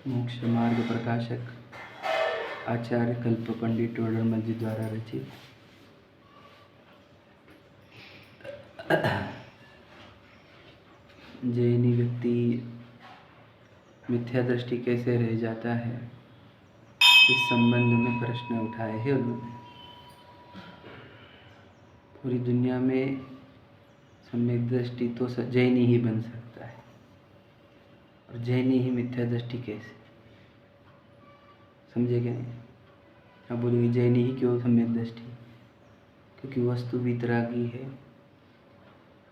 मोक्ष मार्ग प्रकाशक आचार्य कल्प पंडित टोडरमल जी द्वारा रचित जैनी व्यक्ति मिथ्या दृष्टि कैसे रह जाता है, इस संबंध में प्रश्न उठाए हैं उन्होंने। पूरी दुनिया में सम्यक दृष्टि तो जैनी ही बन सकता है, और जैनी ही मिथ्या दृष्टि कैसे, समझे क्या नहीं? आप बोलेंगे जैनी ही क्यों सम्यक दृष्टि? क्योंकि वस्तु वितरागी है,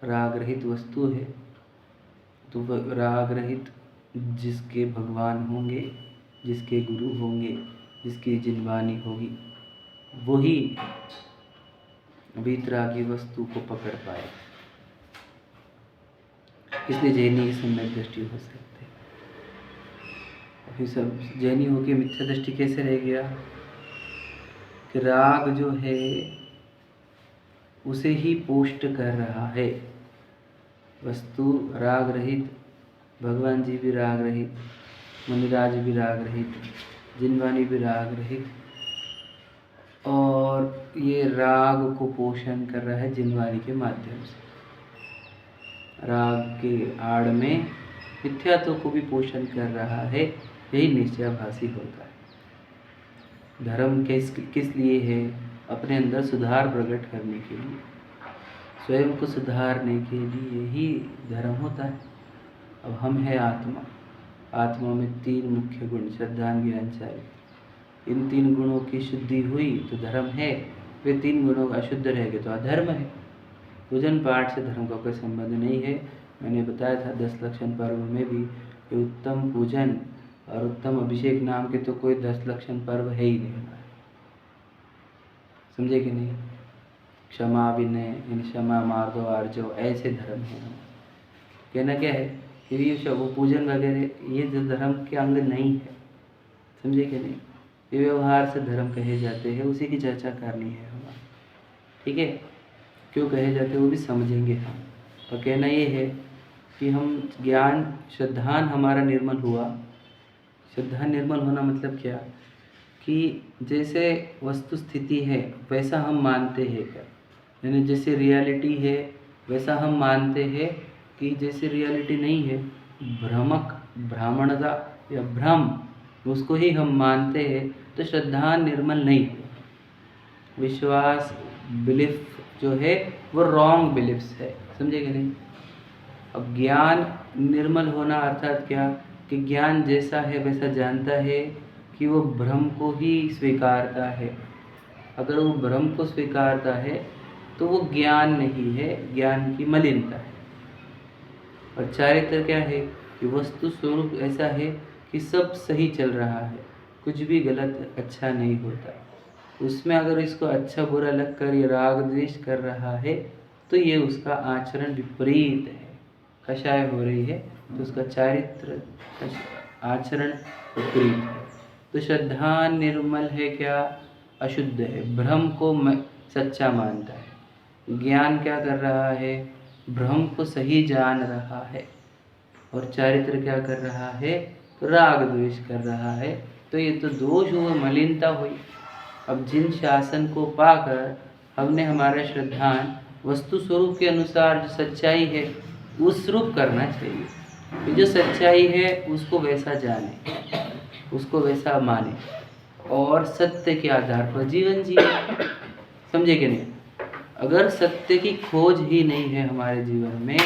राग रहित वस्तु है। तो राग रहित जिसके भगवान होंगे, जिसके गुरु होंगे, जिसकी जिनवानी होगी, वही वितरागी वस्तु को पकड़ पाए। इसलिए जैनी सम्यक दृष्टि हो सकते हैं। फिर सब जैनी होके मिथ्या दृष्टि कैसे रह गया कि राग जो है उसे ही पोस्ट कर रहा है। वस्तु राग रहित, भगवान जी भी राग रहित, मुनिराज भी राग रहित, जिनवानी भी राग रहित, और ये राग को पोषण कर रहा है जिनवानी के माध्यम से। राग के आड़ में मिथ्यात्व को भी पोषण कर रहा है। यही निश्चयाभासी होता है। धर्म किस लिए है? अपने अंदर सुधार प्रकट करने के लिए, स्वयं को सुधारने के लिए ही धर्म होता है। अब हम है आत्मा, आत्मा में 3 मुख्य गुण, श्रद्धा ज्ञान चारित्र। इन 3 गुणों की शुद्धि हुई तो धर्म है। वे 3 गुणों का अशुद्ध रह गए तो अधर्म है। पूजन पाठ से धर्म का कोई संबंध नहीं है। मैंने बताया था 10 लक्षण पर्व में भी कि उत्तम पूजन और उत्तम अभिषेक नाम के तो कोई 10 लक्षण पर्व है ही नहीं हमारे, समझे कि नहीं? क्षमा विनय, क्षमा मार्दो आर्जव, ऐसे धर्म है हमारे। कहना क्या है कि ये वो पूजन वगैरह ये जो धर्म के अंग नहीं है, समझे कि नहीं? ये व्यवहार से धर्म कहे जाते हैं, उसी की चर्चा करनी है हमारी, ठीक है? क्यों कहे जाते हैं वो भी समझेंगे हम। और कहना ये है कि हम ज्ञान श्रद्धान हमारा निर्मल हुआ। श्रद्धा निर्मल होना मतलब क्या कि जैसे वस्तु स्थिति है वैसा हम मानते हैं क्या, यानी जैसे रियलिटी है वैसा हम मानते हैं कि जैसे रियलिटी नहीं है, भ्रमक, ब्राह्मणता या भ्रम, उसको ही हम मानते हैं, तो श्रद्धा निर्मल नहीं है। विश्वास, बिलीफ जो है वो रॉन्ग बिलीफ्स है, समझे कि नहीं? अब ज्ञान निर्मल होना अर्थात क्या कि ज्ञान जैसा है वैसा जानता है, कि वो भ्रम को ही स्वीकारता है। अगर वो भ्रम को स्वीकारता है तो वो ज्ञान नहीं है, ज्ञान की मलिनता है। और चारित्र क्या है कि वस्तु स्वरूप ऐसा है कि सब सही चल रहा है, कुछ भी गलत अच्छा नहीं होता। उसमें अगर इसको अच्छा बुरा लगकर ये राग द्वेष कर रहा है तो ये उसका आचरण विपरीत है, कषाय हो रही है, तो उसका चारित्र आचरण विपरीत है। तो श्रद्धा निर्मल है क्या? अशुद्ध है, भ्रम को सच्चा मानता है। ज्ञान क्या कर रहा है? भ्रम को सही जान रहा है। और चारित्र क्या कर रहा है? तो राग द्वेष कर रहा है। तो ये तो दोष हुआ, मलिनता हुई। अब जिन शासन को पाकर हमने हमारा श्रद्धान वस्तु स्वरूप के अनुसार जो सच्चाई है उस रूप करना चाहिए। तो जो सच्चाई है उसको वैसा जाने, उसको वैसा माने, और सत्य के आधार पर जीवन जिए, समझे कि नहीं? अगर सत्य की खोज ही नहीं है हमारे जीवन में,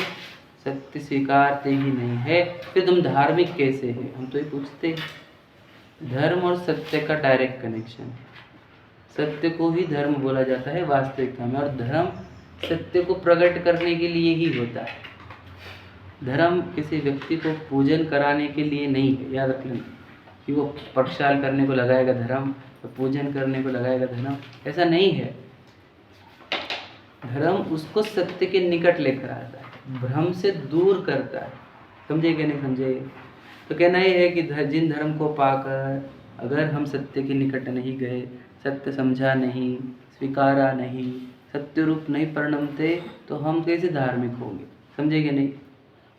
सत्य स्वीकारते ही नहीं है, फिर तुम धार्मिक कैसे हैं? हम तो ये पूछते। धर्म और सत्य का डायरेक्ट कनेक्शन है। सत्य को ही धर्म बोला जाता है वास्तविकता में, और धर्म सत्य को प्रकट करने के लिए ही होता है। धर्म किसी व्यक्ति को पूजन कराने के लिए नहीं है, याद रख लेना कि वो प्रक्षाल करने को लगाएगा धर्म, तो पूजन करने को लगाएगा धर्म, ऐसा नहीं है। धर्म उसको सत्य के निकट लेकर आता है, भ्रम से दूर करता है, समझे कि नहीं समझे? तो कहना ये है कि जिन धर्म को पाकर अगर हम सत्य के निकट नहीं गए, सत्य समझा नहीं, स्वीकारा नहीं, सत्य रूप नहीं परिणमते, तो हम कैसे धार्मिक होंगे, समझे कि नहीं?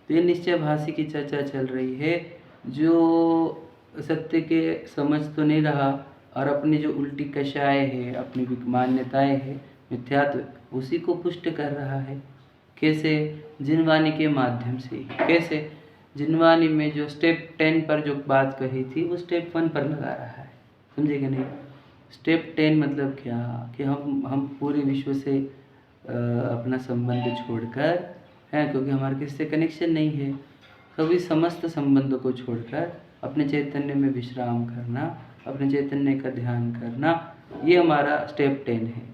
तो ये निश्चयभासी की चर्चा चल रही है। जो सत्य के समझ तो नहीं रहा और अपनी जो उल्टी कषाय है, अपनी मान्यताएं है, मिथ्यात्व, उसी को पुष्ट कर रहा है। कैसे? जिनवाणी के माध्यम से। कैसे? जिनवाणी में जो स्टेप 10 पर जो बात कही थी वो स्टेप 1 पर लगा रहा है। समझे कि नहीं? स्टेप 10 मतलब क्या कि हम पूरे विश्व से अपना संबंध छोड़कर हैं, क्योंकि हमारे किसी से कनेक्शन नहीं है, कभी समस्त संबंधों को छोड़कर अपने चैतन्य में विश्राम करना, अपने चैतन्य का ध्यान करना, ये हमारा स्टेप 10 है।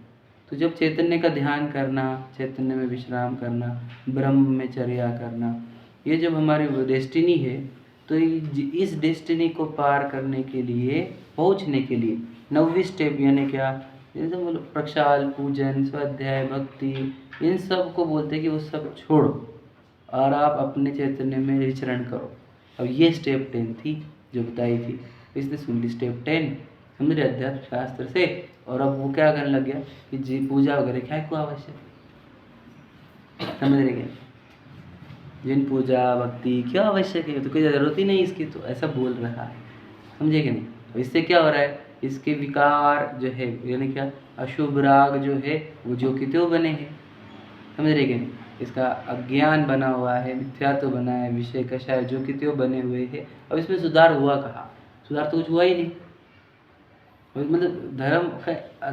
तो जब चैतन्य का ध्यान करना, चैतन्य में विश्राम करना, ब्रह्म में चर्या करना, ये जब हमारी डेस्टिनी है, तो इस डेस्टिनी को पार करने के लिए, पहुंचने के लिए 9वीं स्टेप यानी क्या, जैसे मतलब प्रक्षाल, पूजन, स्वाध्याय, भक्ति, इन सब को बोलते हैं कि वो सब छोड़ो और आप अपने चैतन्य में विचरण करो। अब ये स्टेप 10 थी जो बताई थी, इसने सुन ली स्टेप 10, समझ रहे अध्यात्म शास्त्र से। और अब वो क्या करने लग गया कि जी पूजा वगैरह क्या को आवश्यक, समझ रहे क्या? जिन पूजा भक्ति क्यों आवश्यक है, तो कोई ज़रूरत ही नहीं इसकी, तो ऐसा बोल रहा है। समझे कि नहीं? तो इससे क्या हो रहा है, इसके विकार जो है यानी क्या, अशुभ राग जो है वो जो कि त्यों बने हैं। समझ रहे कि नहीं? इसका अज्ञान बना हुआ है, मिथ्यात्व बना है, विषय कषाय जो कि त्यों बने हुए हैं। अब इसमें सुधार हुआ कहाँ? सुधार तो कुछ हुआ ही नहीं। मतलब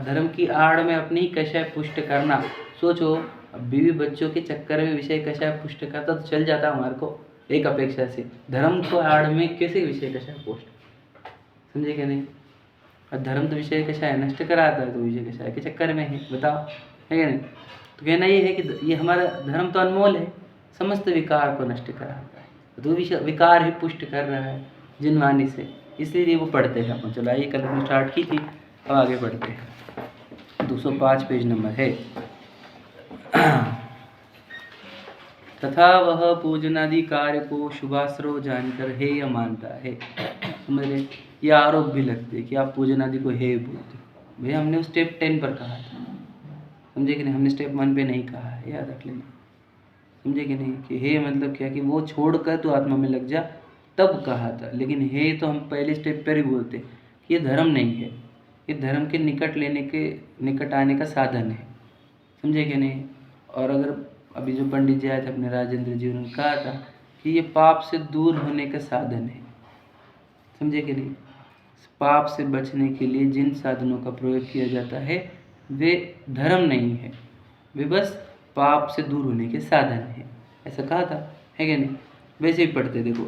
धर्म की आड़ में अपनी ही कषाय पुष्ट करना। सोचो, अब बीवी बच्चों के चक्कर में विषय कषाय पुष्ट करता तो चल जाता हमारे को एक अपेक्षा से, धर्म को आड़ में कैसे विषय कषाय पुष्ट, समझे कि नहीं? और धर्म तो विषय कषाय नष्ट कराता है, तो विषय कषाय के चक्कर में है, बताओ है कि नहीं? तो कहना ये है कि ये हमारा धर्म तो अनमोल है, समस्त विकार को नष्ट कराता है, तो विकार ही पुष्ट कर रहा है जिनवाणी से, इसलिए वो पढ़ते हैं अपन। चलो आइए, कल हमने स्टार्ट की थी, अब आगे बढ़ते हैं। 205 पेज नंबर है। तथा वह पूजनादि कार्य को शुभाश्रव जानकर हेय मानता है। समझ रहे? ये आरोप भी लगते हैं कि आप पूजन आदि को हेय बोलते हो। भैया हमने स्टेप 10 पर कहा था, समझे कि नहीं? हमने स्टेप 1 पे नहीं कहा है, याद रख लेना। समझे कि नहीं? कि हे मतलब क्या, कि वो छोड़कर तू आत्मा में लग जा, तब कहा था। लेकिन हे तो हम पहले स्टेप पर ही बोलते कि ये धर्म नहीं है, ये धर्म के निकट आने का साधन है। समझे कि नहीं? और अगर अभी जो पंडित जी आए थे अपने राजेंद्र जी, उन्होंने कहा था कि ये पाप से दूर होने का साधन है। समझे कि नहीं? पाप से बचने के लिए जिन साधनों का प्रयोग किया जाता है वे धर्म नहीं है, वे बस पाप से दूर होने के साधन है, ऐसा कहा था, है कि नहीं? वैसे ही पढ़ते देखो,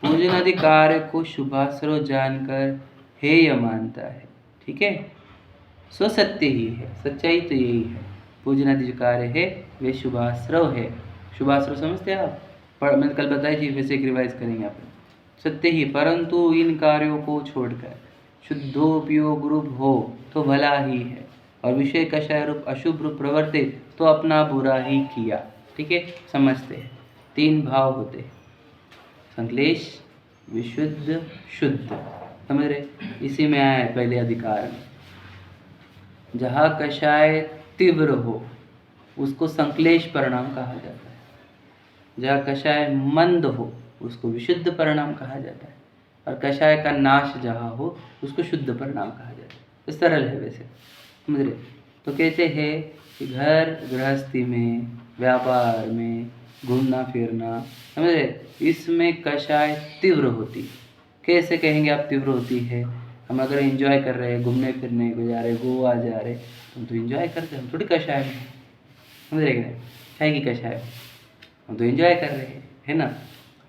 पूजन आदि कार्य को शुभाश्रव जानकर हेय मानता है, ठीक है? सो सत्य ही है, सच्चाई तो यही है। पूजन आदि जो कार्य है वे शुभाश्रव है। शुभाश्रव समझते हैं आप? मैंने कल बताई थी, वैसे एक रिवाइज करेंगे आप। सत्य ही, परंतु इन कार्यों को छोड़कर शुद्धोपयोग रूप हो तो भला ही है, और विषय कषाय रूप अशुभ रूप प्रवर्ते तो अपना बुरा ही किया। ठीक है, समझते हैं। 3 भाव होते हैं, संक्लेश, विशुद्ध, शुद्ध। समझ रहे? इसी में आया है पहले अधिकार में, जहाँ कषाय तीव्र हो उसको संक्लेश परिणाम कहा जाता है, जहाँ कषाय मंद हो उसको विशुद्ध परिणाम कहा जाता है, और कषाय का नाश जहाँ हो उसको शुद्ध परिणाम कहा जाता है। तो सरल है वैसे, समझ रहे? तो कहते हैं कि घर गृहस्थी में, व्यापार में, घूमना फिरना, समझ रहे, इसमें कषाय तीव्र होती। कैसे कहेंगे आप तीव्र होती है? हम अगर एंजॉय कर रहे हैं, घूमने फिरने को जा रहे, गोवा जा रहे, हम तो एंजॉय करते हैं, हम थोड़ी कषाय में, समझ रहे? क्या की कषाय, हम तो एंजॉय कर रहे हैं, है ना?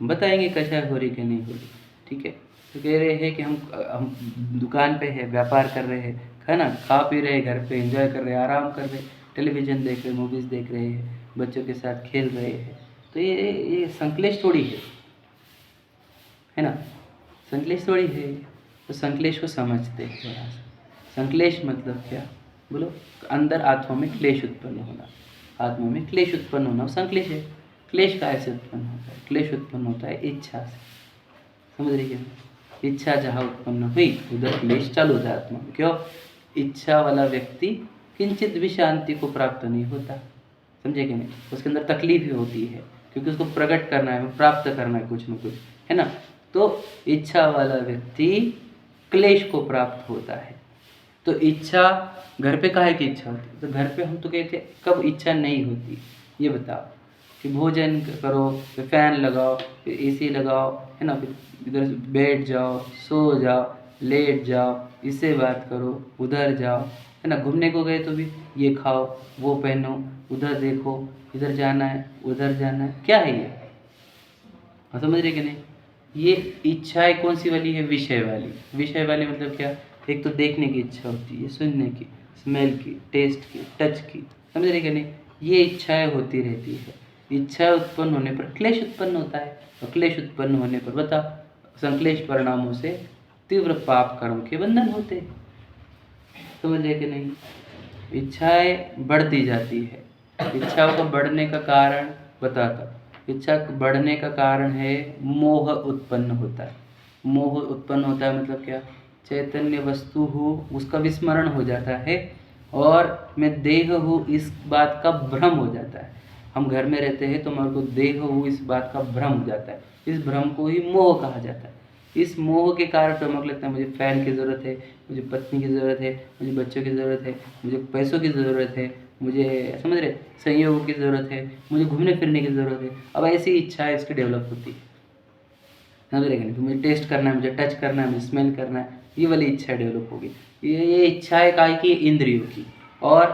हम बताएंगे कषाय हो रही कि नहीं हो रही। ठीक है, तो कह रहे हैं कि हम दुकान पे है, व्यापार कर रहे हैं, है ना, खा पी रहे हैं, घर पे एंजॉय कर रहे हैं, आराम कर रहे हैं, टेलीविज़न देख रहे हैं, मूवीज़ देख रहे हैं, बच्चों के साथ खेल रहे हैं, तो ये संक्लेश थोड़ी है ना? संक्लेश थोड़ी है। तो संक्लेश को समझते हैं थोड़ा सा। संक्लेश मतलब क्या बोलो? अंदर आत्मा में क्लेश उत्पन्न होना, आत्मा में क्लेश उत्पन्न होना संक्लेश है। क्लेश कैसे उत्पन्न होता है? क्लेश उत्पन्न होता है इच्छा से, समझ रही है? इच्छा जहाँ उत्पन्न हुई उधर क्लेश चालू होता है आत्मा में। क्यों? इच्छा वाला व्यक्ति किंचित भी शांति को प्राप्त नहीं होता, समझे कि नहीं? उसके अंदर तकलीफ ही होती है, क्योंकि उसको प्रकट करना है, प्राप्त करना है कुछ न कुछ, है ना? तो इच्छा वाला व्यक्ति क्लेश को प्राप्त होता है। तो इच्छा घर पे काहे की इच्छा होती है? तो घर पे हम तो कहते हैं कब इच्छा नहीं होती, ये बताओ कि भोजन करो, फिर फैन लगाओ, फिर एसी लगाओ, है ना, फिर इधर बैठ जाओ, सो जाओ, लेट जाओ, इससे बात करो, उधर जाओ, है ना, घूमने को गए तो भी ये खाओ, वो पहनो, उधर देखो, इधर जाना है, उधर जाना है, क्या है ये? हाँ, समझ रहे कि नहीं? ये इच्छाएं कौन सी वाली है? विषय वाली। विषय वाली मतलब क्या? एक तो देखने की इच्छा होती है, सुनने की, स्मेल की, टेस्ट की, टच की, समझ रहे कि नहीं? ये इच्छाएं होती रहती है। इच्छा उत्पन्न होने पर क्लेश उत्पन्न होता है, और क्लेश उत्पन्न होने पर बता संक्लेश परिणामों से तीव्र पाप कर्म के बंधन होते हैं। समझ रहे कि नहीं? इच्छाएं बढ़ती जाती है। इच्छाओं का बढ़ने का कारण बताता। इच्छा बढ़ने का कारण है मोह उत्पन्न होता है। मोह उत्पन्न होता है मतलब क्या? चैतन्य वस्तु हो उसका विस्मरण हो जाता है, और मैं देह हूँ इस बात का भ्रम हो जाता है। हम घर में रहते हैं तो हमारे को देह हूँ इस बात का भ्रम हो जाता है। इस भ्रम को ही मोह कहा जाता है। इस मोह के कारण तो हमको लगता है मुझे फैन की ज़रूरत है, मुझे पत्नी की ज़रूरत है, मुझे बच्चों की ज़रूरत है, मुझे पैसों की ज़रूरत है, मुझे समझ रहे संयोगों की ज़रूरत है, मुझे घूमने फिरने की ज़रूरत है। अब ऐसी इच्छाएं इसकी डेवलप होती है, समझ रहे कि नहीं? तो मुझे टेस्ट करना है, मुझे टच करना है, मुझे स्मेल करना है, ये वाली इच्छा डेवलप होगी। ये इच्छाएं काहे की? इंद्रियों की। और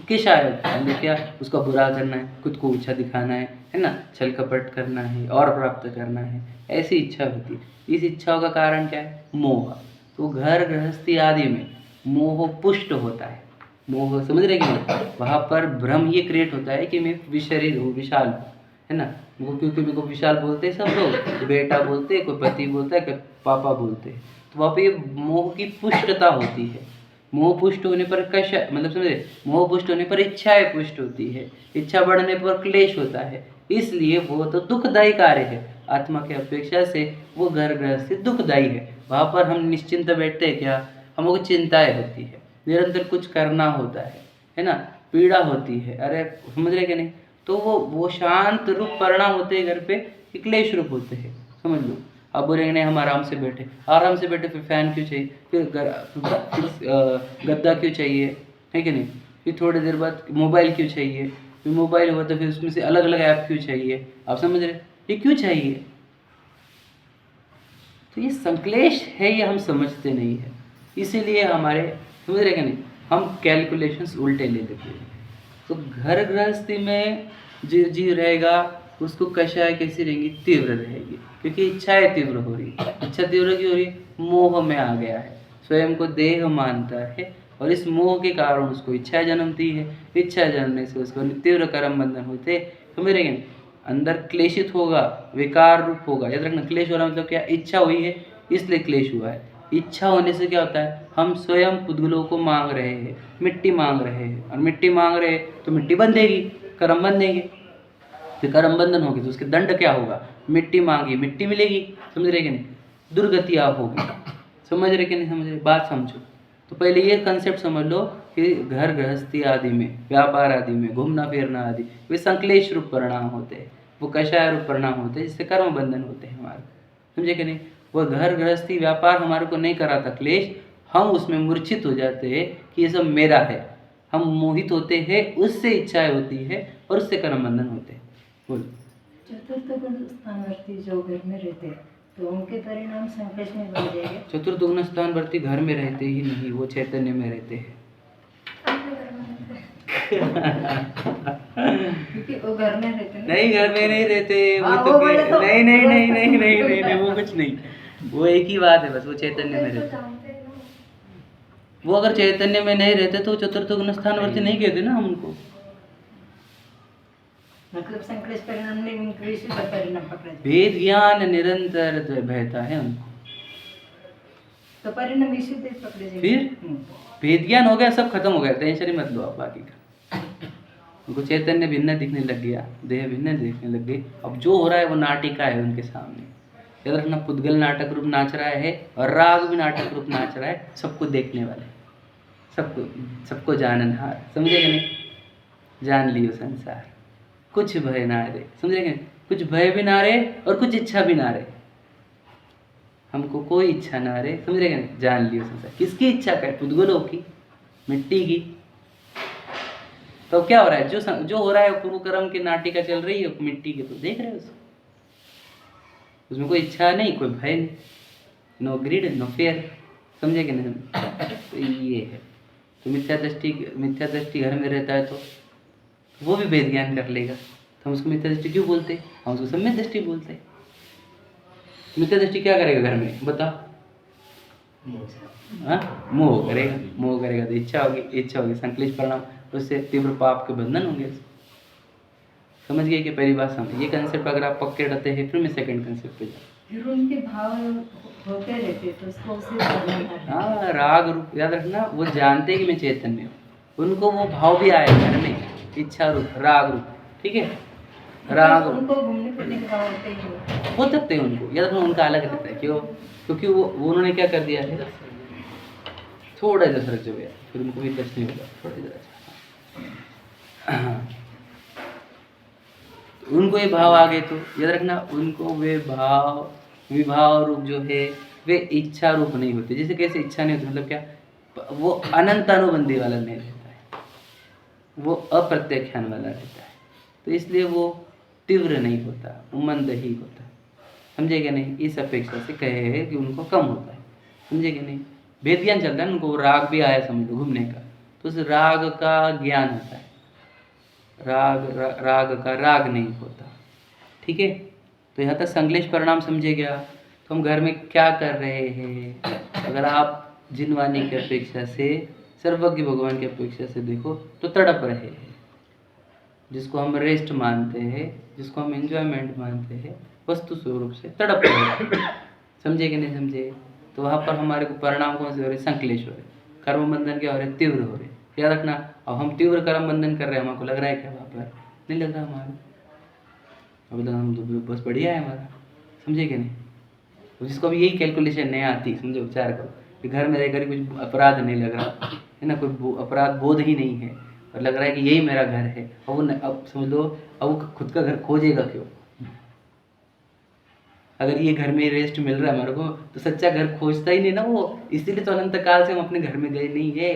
किस आयत मतलब क्या? उसका बुरा करना है, खुद को ऊंचा दिखाना है ना, छल कपट करना है और प्राप्त करना है, ऐसी इच्छा होती है। इस इच्छाओं का कारण क्या है? मोह। तो घर गृहस्थी आदि में मोह पुष्ट होता है। मोह, समझ रहे कि नहीं? वहाँ पर भ्रम ये क्रिएट होता है कि मैं विशरीर हूँ, विशाल हूँ, है ना, वो क्योंकि मेरे को विशाल बोलते हैं सब लोग, बेटा बोलते हैं, कोई पति बोलता है, कोई पापा बोलते हैं, तो वहाँ पे मोह की पुष्टता होती है। मोह पुष्ट होने पर कैसा मतलब समझे? मोह पुष्ट होने पर इच्छाएं पुष्ट होती है, इच्छा बढ़ने पर क्लेश होता है, इसलिए वो तो दुखदायी कार्य है। आत्मा की अपेक्षा से वो घर गृहस्थी दुखदायी है। वहाँ पर हम निश्चिंत बैठते हैं क्या? हमको चिंताएं होती है, निरंतर कुछ करना होता है ना, पीड़ा होती है। अरे समझ रहे कि नहीं? तो वो शांत रूप परिणाम होते हैं घर पे, कि क्लेश रूप होते हैं, समझ लो। अब बोलेंगे नहीं हम आराम से बैठे, आराम से बैठे, फिर फैन क्यों चाहिए, फिर गद्दा क्यों चाहिए, है कि नहीं? फिर थोड़ी देर बाद मोबाइल क्यों चाहिए, फिर मोबाइल हुआ तो फिर उसमें से अलग अलग ऐप क्यों चाहिए, आप समझ रहे? ये क्यों चाहिए? तो ये संक्लेश है, ये हम समझते नहीं है, इसीलिए हमारे, समझ रहे कि नहीं, हम कैलकुलेशंस उल्टे ले लेते हैं। तो घर गृहस्थी में जो जीव रहेगा उसको कषाय कैसी रहेंगी? तीव्र रहेगी, क्योंकि इच्छाएं तीव्र हो रही है। इच्छा तीव्र क्यों हो रही है? मोह में आ गया है, स्वयं को देह मानता है, और इस मोह के कारण उसको इच्छा जन्मती है। इच्छा जन्मने से उसको तीव्र कर्म बंधन होते, समझ रहे हैं? अंदर क्लेशित होगा, विकार रूप होगा। याद रखना, क्लेश हो रहा मतलब क्या? इच्छा हुई है इसलिए क्लेश हुआ है। इच्छा होने से क्या होता है? हम स्वयं पुद्गलों को मांग रहे हैं, मिट्टी मांग रहे हैं, और मिट्टी मांग रहे हैं तो मिट्टी बंधेगी, कर्म बंधेंगे, फिर कर्म बंधन होगी तो उसके दंड क्या होगा? मिट्टी मांगी मिट्टी मिलेगी, समझ रहे कि नहीं? दुर्गतियाँ होगी, समझ रहे कि नहीं समझ रहे? बात समझो। तो पहले ये कंसेप्ट समझ लो कि घर गृहस्थी आदि में, व्यापार आदि में, घूमना फिरना आदि, वे संक्लेश रूप परिणाम होते हैं, वो कषाय रूप परिणाम होते हैं, जिससे कर्म बंधन होते हैं हमारे, समझे कि नहीं? वो घर गृहस्थी व्यापार हमारे को नहीं कराता क्लेश, हम उसमें मूर्छित हो जाते हैं कि ये सब मेरा है, हम मोहित होते हैं, उससे इच्छाएं होती है और उससे कर्म बंधन होते हैं। बोल। चतुर्थ गुण स्थानवर्ती जो घर में रहते हैं तो उनके परिणाम संकट में बन जाएंगे। चतुर्थ गुण स्थानवर्ती घर में रहते ही नहीं, वो चैतन्य में रहते हैं। क्योंकि वो घर में रहते हैं। नहीं, घर में नहीं रहते वो हाँ, तो वो बोले तो नहीं नहीं नहीं नहीं नहीं नहीं नहीं, वो कुछ नहीं, वो एक ही बात है बस, वो चैतन्य में रहते। वो अगर चैतन्य में नहीं रहते तो चतुर्थ गुण स्थानवर्ती नहीं कहते ना हम उनको। मतलब संकलेश परिणाम नहीं, उनको इसी का परिणाम पकड़ा जाए। वेद ज्ञान निरंतर बहता है उनको, तो परिणाम इसी पे पकड़े जाएंगे। फिर वेद ज्ञान हो गया, सब खत्म हो गया, टेंशन ही मत लो आप बाकी का। उनको चैतन्य भिन्न दिखने लग गया, देह भिन्न दिखने लग गई। अब जो हो रहा है वो नाटिका है उनके सामने। याद रखना, पुद्गल नाटक रूप नाच रहा है और राग भी नाटक रूप नाच रहा है, सबको देखने वाले, सबको जाननहार, समझे कि नहीं? जान लियो संसार, कुछ भय ना रे, समझे कि नहीं? कुछ भय भी ना रे और कुछ इच्छा भी ना रे, हमको कोई इच्छा ना रहे, समझ रहे क्या? जान लियो संसार किसकी इच्छा का है? पुद्गलों की, मिट्टी की। तो क्या हो रहा है? जो हो रहा है पूर्व कर्म की नाटिका चल रही है मिट्टी की, तो देख रहे हो उसमें कोई इच्छा नहीं, कोई भय नहीं, नो ग्रीड नो फेयर, समझे कि नहीं? तो ये है। तो मिथ्या दृष्टि घर में रहता है तो वो भी वेद ज्ञान कर लेगा, तो हम उसको मिथ्या दृष्टि क्यों बोलते? हम उसको सम्यक दृष्टि बोलते। मिथ्या दृष्टि क्या करेगा घर में बता? मोह करेगा तो इच्छा होगी संकलिश परिणाम, उससे तीव्र पाप के बंधन होंगे। समझ गए कि पहली बात समझ, ये कंसेप्ट अगर आप पक्के रहते हैं फिर मैं सेकंड कंसेप्ट पे जाऊँ। फिर उनके भाव होते रहते तो उसको उसी करना। हाँ, राग रूप याद रखना, वो जानते कि मैं चैतन्य हूँ, उनको वो भाव भी आए घर में, इच्छा रूप राग रूप, ठीक है? राग उनको घूमने फिरने के भाव होते ही हो सकते हैं, उनको याद रखना, उनका अलग रहता है। क्यों? क्योंकि वो उन्होंने क्या कर दिया है, थोड़ा इधर सरक जाओ यार, फिर उनको भी टच नहीं होगा, थोड़ा इधर। हाँ, उनको ये भाव आ गए तो याद रखना, उनको वे विभाव रूप जो है वे इच्छा रूप नहीं होते। जैसे कैसे इच्छा नहीं होती, मतलब क्या? वो अनंत अनुबंधी वाला नहीं रहता है, वो अप्रत्याख्यान वाला रहता है, तो इसलिए वो तीव्र नहीं होता, मंद ही होता। समझे क्या नहीं? इस अपेक्षा से कहे है कि उनको कम होता है। समझे क्या नहीं? भेद ज्ञान चलता है, उनको राग भी आया समझ लो घूमने का, तो उस राग का ज्ञान होता है, राग का राग नहीं होता। ठीक है? तो यहाँ तक संश्लेष परिणाम समझे गया। तो हम घर में क्या कर रहे हैं? अगर आप जिनवानी की अपेक्षा से, सर्वज्ञ भगवान की अपेक्षा से देखो तो तड़प रहे हैं, जिसको हम रेस्ट मानते हैं, जिसको हम एंजॉयमेंट मानते हैं, वस्तु स्वरूप से तड़प रहे हैं। समझे कि नहीं समझे? तो वहाँ पर हमारे को परिणाम कौन से हो रहे? संश्लेष हो रहे, कर्म बंधन क्या हो रहे? तीव्र हो रहे। याद रखना, अब हम तीव्र कर्म बंधन कर रहे हैं, हमको लग रहा है क्या वहाँ पर? नहीं लग रहा हमारा, अब तो हम तो बस बढ़िया है हमारा। समझे कि नहीं? तो जिसको अभी यही कैलकुलेशन नहीं आती, समझो, विचार करो कि घर में रहकर कुछ अपराध नहीं लग रहा है ना, कोई अपराध बोध ही नहीं है, और लग रहा है कि यही मेरा घर है। अब समझ लो, अब वो खुद का घर खोजेगा क्यों? अगर ये घर में रेस्ट मिल रहा है हमारे को, तो सच्चा घर खोजता ही नहीं ना वो। इसीलिए तो अनंत काल से हम अपने घर में गए नहीं है।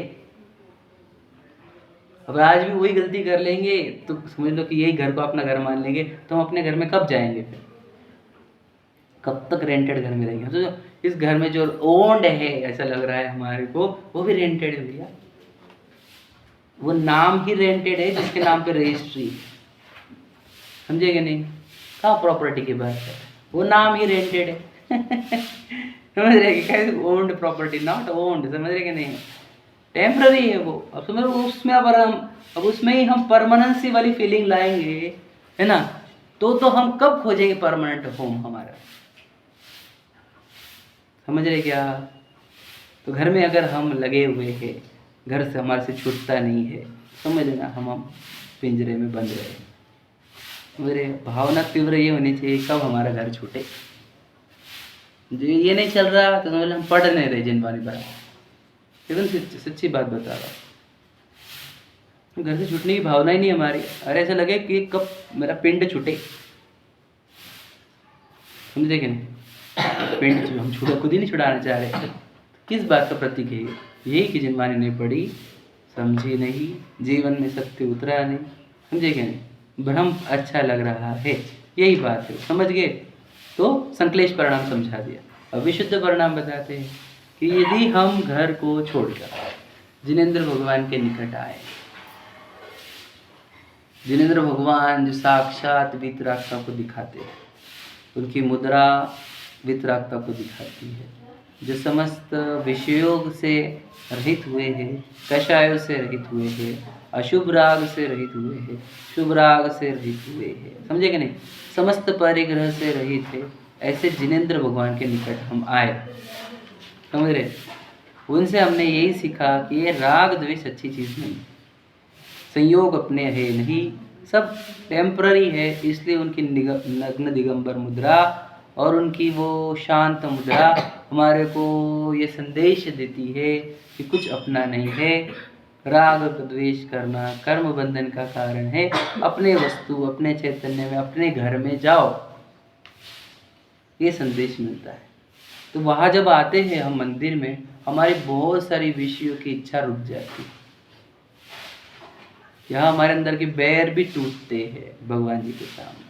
अब आज भी वही गलती कर लेंगे तो समझ लो कि यही घर को अपना घर मान लेंगे, तो हम अपने घर में कब जाएंगे? फिर कब तक रेंटेड घर में रहेंगे? तो इस घर में जो ओन्ड है ऐसा लग रहा है हमारे को, वो भी रेंटेड है भैया। वो नाम ही रेंटेड है जिसके नाम पे रजिस्ट्री। समझे कि नहीं? कहाँ प्रॉपर्टी की बात है, वो नाम ही रेंटेड है। समझ रहे कि कैसे? Owned property, not owned. समझ रहे कि नहीं? टेम्पररी है वो। अब समझ लो उसमें अब उसमें ही हम परमानेंसी वाली फीलिंग लाएंगे, है ना? तो हम कब खोजेंगे परमानेंट होम हमारा? समझ रहे क्या? तो घर में अगर हम लगे हुए हैं, घर से हमारे से छूटता नहीं है, समझ लेना हम पिंजरे में बंद रहे। समझ रहे? भावना तीव्र ये होनी चाहिए कब हमारा घर छूटे। जो ये नहीं चल रहा तो समझ लो हम पढ़ नहीं रहे जिनवानी बात, एकदम सच्ची बात बता रहा हूँ। घर से छूटने की भावना ही नहीं हमारी। अरे ऐसा लगे कि कब मेरा पिंड छूटे। समझे कि नहीं? पिंड हम खुद ही नहीं छुड़ाना चाह रहे। किस बात का प्रतीक है? यही कि जिनवानी नहीं पढ़ी, समझी नहीं, जीवन में सत्य उतरा नहीं। समझे क्या नहीं? भ्रम अच्छा लग रहा है, यही बात है। समझ गए? तो संश्लेष परिणाम समझा दिया। अब विशुद्ध परिणाम बताते हैं कि यदि हम घर को छोड़कर जिनेंद्र भगवान के निकट आए, जिनेंद्र भगवान जो साक्षात वीतरागता को दिखाते हैं, उनकी मुद्रा वीतरागता को दिखाती है, जो समस्त विषयों से रहित हुए हैं, कषायों से रहित हुए हैं, अशुभ राग से रहित हुए हैं, शुभ राग से रहित हुए हैं। समझे कि नहीं? समस्त परिग्रह से रहित है, ऐसे जिनेंद्र भगवान के निकट हम आए। समझ रहे? उनसे हमने यही सीखा कि ये राग द्वेष अच्छी चीज़ नहीं, संयोग अपने है नहीं, सब टेम्पररी है। इसलिए उनकी नग्न दिगंबर मुद्रा और उनकी वो शांत मुद्रा हमारे को ये संदेश देती है कि कुछ अपना नहीं है। राग द्वेष करना कर्म बंधन का कारण है। अपने वस्तु, अपने चैतन्य में, अपने घर में जाओ, ये संदेश मिलता है। तो वहाँ जब आते हैं हम मंदिर में, हमारी बहुत सारी विषयों की इच्छा रुक जाती है। यहाँ हमारे अंदर के बैर भी टूटते हैं भगवान जी के सामने।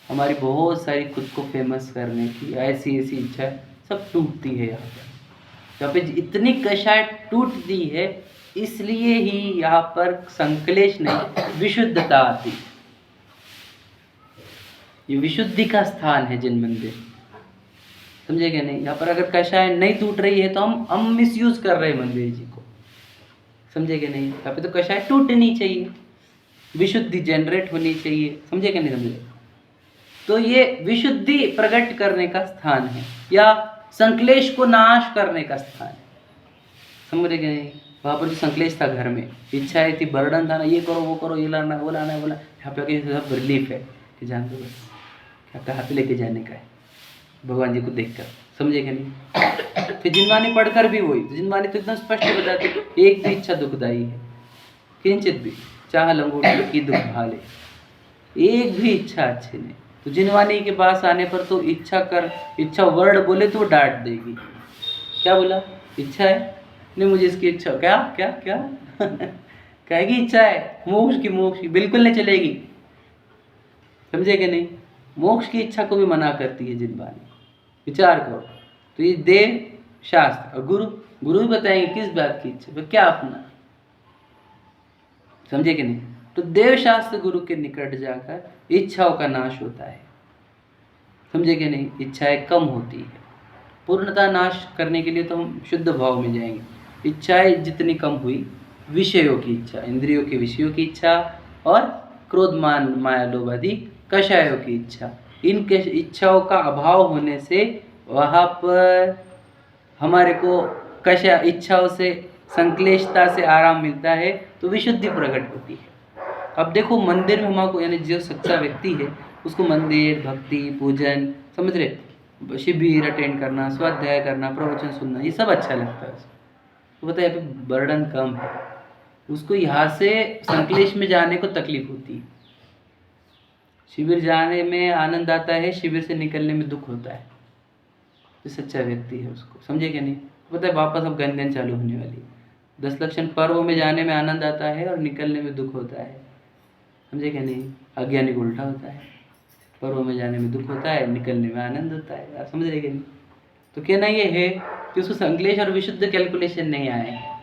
हमारी बहुत सारी खुद को फेमस करने की ऐसी ऐसी इच्छा सब टूटती है यहाँ पे इतनी कषाय टूटती है, इसलिए ही यहाँ पर संकलेश नहीं, विशुद्धता आती है। ये विशुद्धि का स्थान है जिन मंदिर, समझे क्या नहीं? यहाँ पर अगर कषाय नहीं टूट रही है तो हम मिसयूज कर रहे हैं मंदिर जी को, समझे क्या नहीं? यहाँ पे तो कषाय टूटनी चाहिए, विशुद्धि जनरेट होनी चाहिए, समझे क्या नहीं? समझे? तो ये विशुद्धि प्रकट करने का स्थान है, या संकलेश को नाश करने का स्थान है, समझे क्या नहीं? वहाँ पर जो संकलेश था घर में, इच्छाएं थी, बर्डन था ना, ये करो वो करो, ये लाना वो लाना बोला, यहाँ पे सब रिलीफ है कि जान दो बस क्या कहाँ पे लेके जाने का है भगवान जी को देखकर, समझे क्या नहीं? फिर जिनवानी पढ़कर भी वही, तो जिनवानी तो एकदम स्पष्ट बताती, एक भी इच्छा दुखदाई है, किंचित भी, चाह लंगोटी की दुख भाले, एक भी इच्छा अच्छी नहीं। तो जिनवानी के पास आने पर तो इच्छा वर्ड बोले तो वो डांट देगी, क्या बोला? इच्छा है नहीं, मुझे इसकी इच्छा, क्या क्या क्या कहेगी इच्छा है, मोक्ष की बिल्कुल नहीं चलेगी, समझे कि नहीं? मोक्ष की इच्छा को भी मना करती है जिनवानी, विचार करो। तो ये देव शास्त्र और गुरु भी बताएंगे किस बात की इच्छा, क्या अपना, समझे कि नहीं? तो देव शास्त्र गुरु के निकट जाकर इच्छाओं का नाश होता है, समझे कि नहीं? इच्छाएं कम होती है। पूर्णतः नाश करने के लिए तो हम शुद्ध भाव में जाएंगे। इच्छाएं जितनी कम हुई, विषयों की इच्छा, इंद्रियों के विषयों की इच्छा, और क्रोध मान माया लोभ आदि कषायों की इच्छा, इन इच्छाओं का अभाव होने से वहाँ पर हमारे को कषाय इच्छाओं से, संक्लेशता से आराम मिलता है, तो विशुद्धि प्रकट होती है। अब देखो मंदिर में हमारे, यानी जो सच्चा व्यक्ति है उसको मंदिर, भक्ति, पूजन, समझ रहे, शिविर अटेंड करना, स्वाध्याय करना, प्रवचन सुनना, ये सब अच्छा लगता है उसको। तो पता है यहाँ पे बर्डन कम है, उसको यहाँ से संकलेश में जाने को तकलीफ होती है। शिविर जाने में आनंद आता है, शिविर से निकलने में दुख होता है। जो सच्चा व्यक्ति है उसको, समझे क्या नहीं? पता है वापस अब गंदन चालू होने वाली है। 10 लक्षण पर्व में जाने में आनंद आता है और निकलने में दुख होता है, समझे क्या नहीं? अज्ञानी को उल्टा होता है, पर्व में जाने में दुख होता है, निकलने में आनंद होता है, आप समझ रहे क्या नहीं? तो कहना ये है कि उसको संकलेश और विशुद्ध कैलकुलेशन नहीं आए हैं,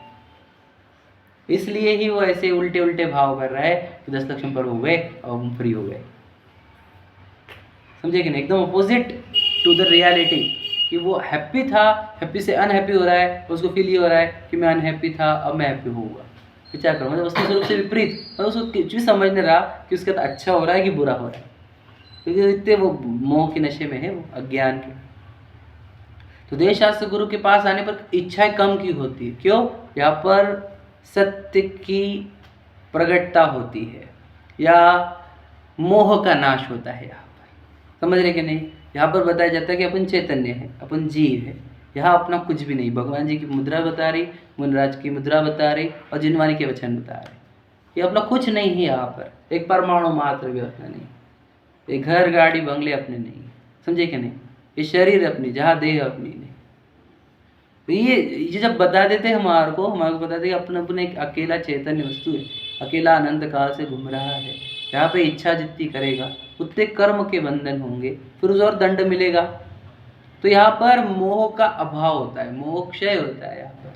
इसलिए ही वो ऐसे उल्टे उल्टे भाव कर रहा है कि 10 लक्षण पर्व हो गए और हम फ्री हो गए, समझे कि नहीं? एकदम अपोजिट टू द रियलिटी, कि वो हैप्पी था, हैप्पी से अनहैप्पी हो रहा है, उसको फील ये हो रहा है कि मैं अनहैप्पी था, अब मैं हैप्पी होऊंगा। विचार करो, मतलब वस्तु स्वरूप से विपरीत, मतलब उसको कुछ भी समझ नहीं रहा कि उसके साथ अच्छा हो रहा है कि बुरा हो रहा है, क्योंकि इतने वो मोह के नशे में है, वो अज्ञान के। तो देव शास्त्र गुरु के पास आने पर इच्छाएं कम की होती है, क्यों? यहाँ पर सत्य की प्रगटता होती है, या मोह का नाश होता है। यहाँ पर समझ रहे कि नहीं? यहाँ पर बताया जाता है कि अपन चैतन्य है, अपन जीव है, यहाँ अपना कुछ भी नहीं। भगवान जी की मुद्रा बता रही, मुनराज की मुद्रा बता रही, और जिनवानी के वचन बता रहे, ये अपना कुछ नहीं है। यहाँ पर एक परमाणु मात्र भी अपना नहीं, ये घर गाड़ी बंगले अपने नहीं, समझे कि नहीं? ये शरीर अपनी, जहाँ देह अपनी नहीं। तो ये जब बता देते हमारे को बताते कि अपना अपने एक अकेला चैतन्य वस्तु है, अकेला अनंत काल से घूम रहा है, यहाँ पे इच्छा जितनी करेगा उतने कर्म के बंधन होंगे, फिर उसे और दंड मिलेगा। तो यहाँ पर मोह का अभाव होता है, मोह क्षय होता है यहाँ पर,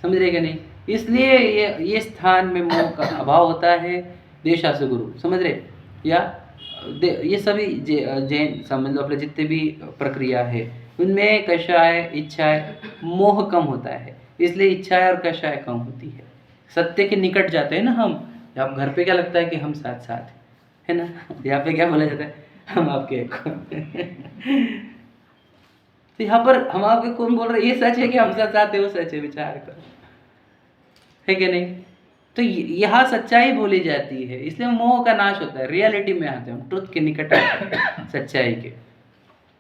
समझ रहे कि नहीं? इसलिए ये स्थान में मोह का अभाव होता है। देवशास्त्र गुरु, समझ रहे? या ये सभी जैन समझ लो, अपने जितने भी प्रक्रिया है उनमें कषाय, इच्छाएं, मोह कम होता है, इसलिए इच्छाएं और कषाय कम होती है। सत्य के निकट जाते हैं ना हम। आप घर पे क्या लगता है कि हम साथ साथ है ना, यहाँ पे क्या बोला जाता है, हम आपके एक तो यहाँ पर हम आपके कौन बोल रहे हैं? ये सच है कि हम साथ साथ है, वो सच है, विचार करो, है कि नहीं? तो यहाँ सच्चाई बोली जाती है, इसलिए मोह का नाश होता है, रियलिटी में आते हैं, ट्रुथ के निकट आते हैं, सच्चाई के।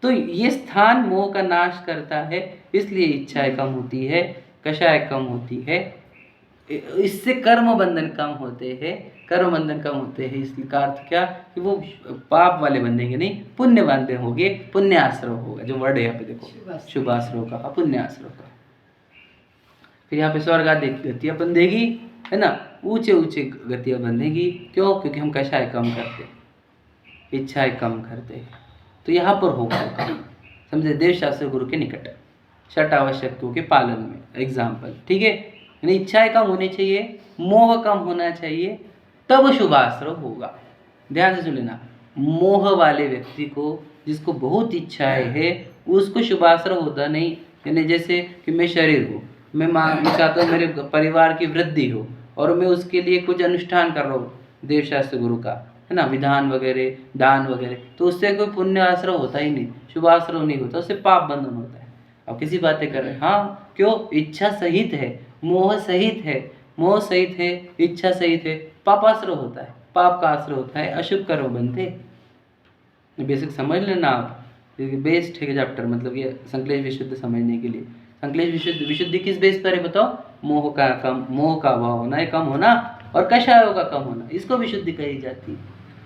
तो ये स्थान मोह का नाश करता है, इसलिए इच्छाएं कम होती है, कषाय कम होती है, इससे कर्म बंधन कम होते हैं, कर्म बंधन कम होते हैं। इसका अर्थ क्या कि वो पाप वाले बंधेंगे नहीं, पुण्य बंधे होंगे, पुण्य आश्रव होगा। जो वर्ड है यहाँ पे देखो, शुभ आश्रव का, पुण्य आश्रव का। फिर यहाँ पे स्वर्ग आदि गतियाँ बंधेगी, है ना, ऊंचे ऊंचे गतियाँ बंधेगी। क्यों? क्योंकि हम कषाय कम करते, इच्छाएं कम करते हैं। तो यहाँ पर होगा काम, समझे, देव शास्त्र गुरु के निकट, छठ आवश्यकताओं के पालन में एग्जाम्पल, ठीक है। यानी इच्छाएं कम होनी चाहिए, मोह कम होना चाहिए, तब शुभ आश्रव होगा। ध्यान से सुन लेना, मोह वाले व्यक्ति को, जिसको बहुत इच्छाएं है, उसको शुभ आश्रव होता नहीं। यानी जैसे कि मैं शरीर हूँ, मैं चाहता हूँ मेरे परिवार की वृद्धि हो, और मैं उसके लिए कुछ अनुष्ठान कर रहा हूँ देवशास्त्र गुरु का, है ना, विधान वगैरह, दान वगैरह, तो उससे कोई पुण्य आश्रव होता ही नहीं, शुभ आश्रव नहीं होता, उससे पाप बंधन होता है। अब किसी बातें कर रहे हैं, हाँ क्यों? इच्छा सहित है, मोह सहित है, मोह सहित है, इच्छा सहित है, पाप आश्रव होता है, पाप का आश्रय होता है, अशुभ कर्म बनते। बेसिक समझ लेना आप, बेस्ट है चैप्टर, मतलब ये संकलेश विशुद्ध समझने के लिए। संकलेश विशुद्धि किस बेस पर है बताओ? मोह का कम, मोह का अभाव होना, कम होना, और कषायों का कम होना, इसको विशुद्धि कही जाती है।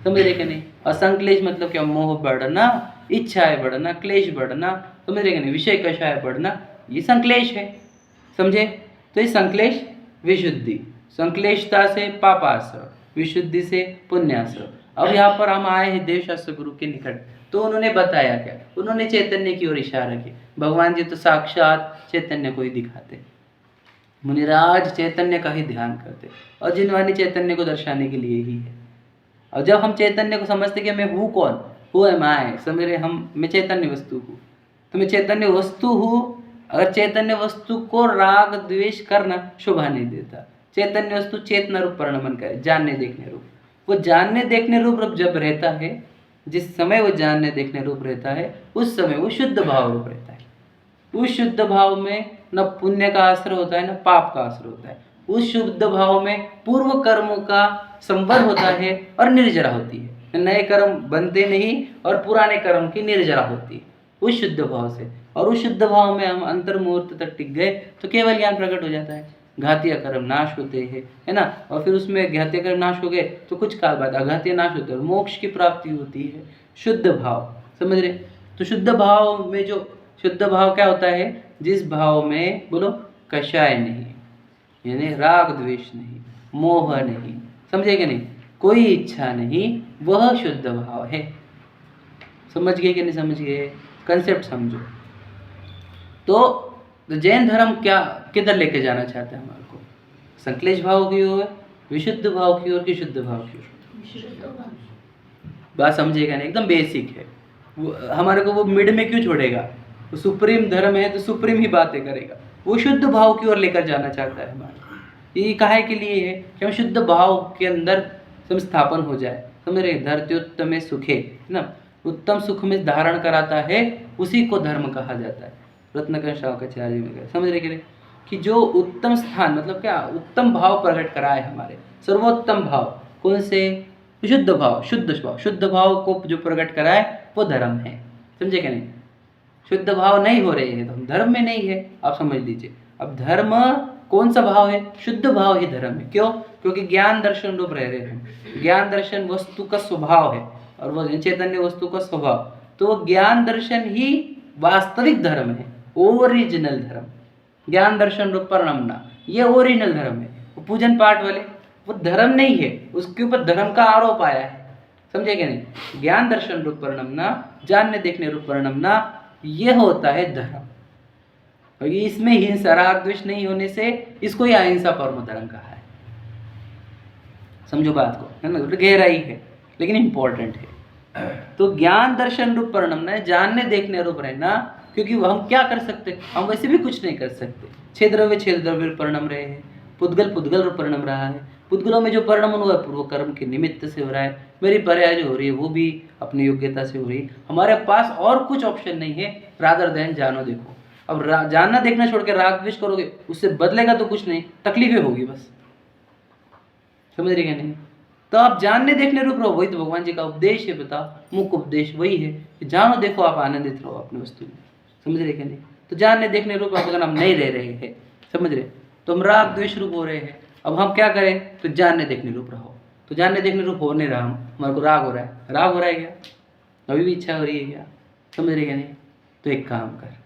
समझ रहे कि नहीं? और संकलेश मतलब क्या? मोह बढ़ना, इच्छाएं बढ़ना, क्लेश बढ़ना, समझ रहे कि नहीं? विषय कषाय बढ़ना, ये संकलेश है, समझे? तो ये संकलेश विशुद्धि, संकलेशता से पापाश्रव, विशुद्धि से पुण्याश्रव। अब यहाँ पर हम आए हैं देवशास्त्र गुरु के निकट, तो उन्होंने बताया क्या? उन्होंने चैतन्य की ओर इशारा किया। भगवान जी तो साक्षात चैतन्य को ही दिखाते, मुनिराज चैतन्य का ही ध्यान करते, और जिनवानी चैतन्य को दर्शाने के लिए ही है। और जब हम चैतन्य को समझते कि मैं हूँ कौन, हु एम आई, समझ रहे हम, मैं चैतन्य वस्तु हूँ, तो मैं चैतन्य वस्तु हूँ। अगर चैतन्य वस्तु को राग द्वेष करना शोभा नहीं देता। चैतन्य वस्तु चेतना रूप परिणमन करे, जानने देखने रूप। वो जानने देखने रूप जब रहता है, जिस समय वो जानने देखने रूप रहता है, उस समय वो शुद्ध भाव रूप रहता है। उस शुद्ध भाव में न पुण्य का आश्रय होता है, न पाप का आश्रय होता है। उस शुद्ध भाव में पूर्व कर्मों का संवर होता है और निर्जरा होती है। नए कर्म बनते नहीं और पुराने कर्म की निर्जरा होती है उस शुद्ध भाव से। और उस शुद्ध भाव में हम अंतर मुहूर्त तक टिक गए तो केवल ज्ञान प्रकट हो जाता है। घातीय कर्म नाश होते हैं, है ना। और फिर उसमें घातीय कर्म नाश हो गए तो कुछ काल बाद अघातीय नाश होते हैं और मोक्ष की प्राप्ति होती है। शुद्ध भाव, समझ रहे? तो शुद्ध भाव में जो शुद्ध भाव क्या होता है? जिस भाव में बोलो कषाय नहीं, यानी राग द्वेष नहीं, मोह नहीं, समझे कि नहीं, कोई इच्छा नहीं, वह शुद्ध भाव है। समझ गए कि नहीं समझ गए? कंसेप्ट समझो। तो जैन धर्म क्या किधर लेके जाना चाहते हैं हमारे को? संकलेश भाव की ओर, विशुद्ध भाव की ओर, कि शुद्ध भाव की ओर? बात समझेगा नहीं, एकदम बेसिक है। वो हमारे को वो मिड में क्यों छोड़ेगा? वो सुप्रीम धर्म है तो सुप्रीम ही बातें करेगा। वो शुद्ध भाव की ओर लेकर जाना चाहता है हमारे। ये काहे के लिए है? कि हम शुद्ध भाव के अंदर संस्थापन हो जाए। समझ रहे? धरत्योत्तमे सुखे, है ना, उत्तम सुख में धारण कराता है, उसी को धर्म कहा जाता है। रत्नकन शावकाचार्य में गए, समझ रहे कि नहीं? कि जो उत्तम स्थान, मतलब क्या, उत्तम भाव प्रकट कराए हमारे, सर्वोत्तम भाव कौन से? शुद्ध भाव, शुद्ध भाव, शुद्ध भाव को जो प्रकट कराए वो धर्म है। समझे क्या नहीं? शुद्ध भाव नहीं हो रहे हैं तो हम धर्म में नहीं है, आप समझ लीजिए। अब धर्म कौन सा भाव है? शुद्ध भाव ही धर्म है। क्यों? क्योंकि ज्ञान दर्शन रूप रह रहे हैं। ज्ञान दर्शन वस्तु का स्वभाव है और वह चैतन्य वस्तु का स्वभाव, तो ज्ञान दर्शन ही वास्तविक धर्म है, ओरिजिनल धर्म। ज्ञान दर्शन रूप परिणमना, ये ओरिजिनल धर्म है। वो पूजन पाठ वाले वो धर्म नहीं है, उसके ऊपर धर्म का आरोप आया है। समझे क्या नहीं? ज्ञान दर्शन रूप परिणमना, जानने देखने रूप परिणमना, यह होता है धर्म। और इसमें हिंसा राग द्वेष नहीं होने से इसको ही अहिंसा परम धर्म कहा है। समझो बात को, है ना? गहराई है लेकिन इंपॉर्टेंट है। तो ज्ञान दर्शन रूप परिणमना, जानने देखने रूप रहना। क्योंकि हम क्या कर सकते? हम वैसे भी कुछ नहीं कर सकते। छह द्रव्य परिणम रहे हैं, पुद्गल रूप परिणम रहा है। पुद्गलों में जो परिणमन हुआ है पूर्व कर्म के निमित्त से हो रहा है। मेरी पर्याय जो हो रही है वो भी अपनी योग्यता से हो रही है। हमारे पास और कुछ ऑप्शन नहीं है रादर देन जानो देखो। अब जानना देखना छोड़ के राग द्वेष करोगे, उससे बदलेगा तो कुछ नहीं, तकलीफें होगी बस। समझ रहे क्या नहीं? तो आप जानने देखने रूप रहो, वही तो भगवान जी का उपदेश है। बताओ, मुख्य उपदेश वही है कि जानो देखो, आप आनंदित रहो अपनी वस्तु में। समझ रहे क्या नहीं? तो जानने देखने रूप अगर हम नहीं रह रहे हैं, समझ रहे, तो हम राग द्वेष रूप हो रहे हैं। अब हम क्या करें? तो जानने देखने रूप रहो। तो जानने देखने रूप हो नहीं रहा, हमारे को राग हो रहा है, राग हो रहा है क्या? अभी भी इच्छा हो रही है क्या? समझ रहे क्या नहीं? तो एक काम कर,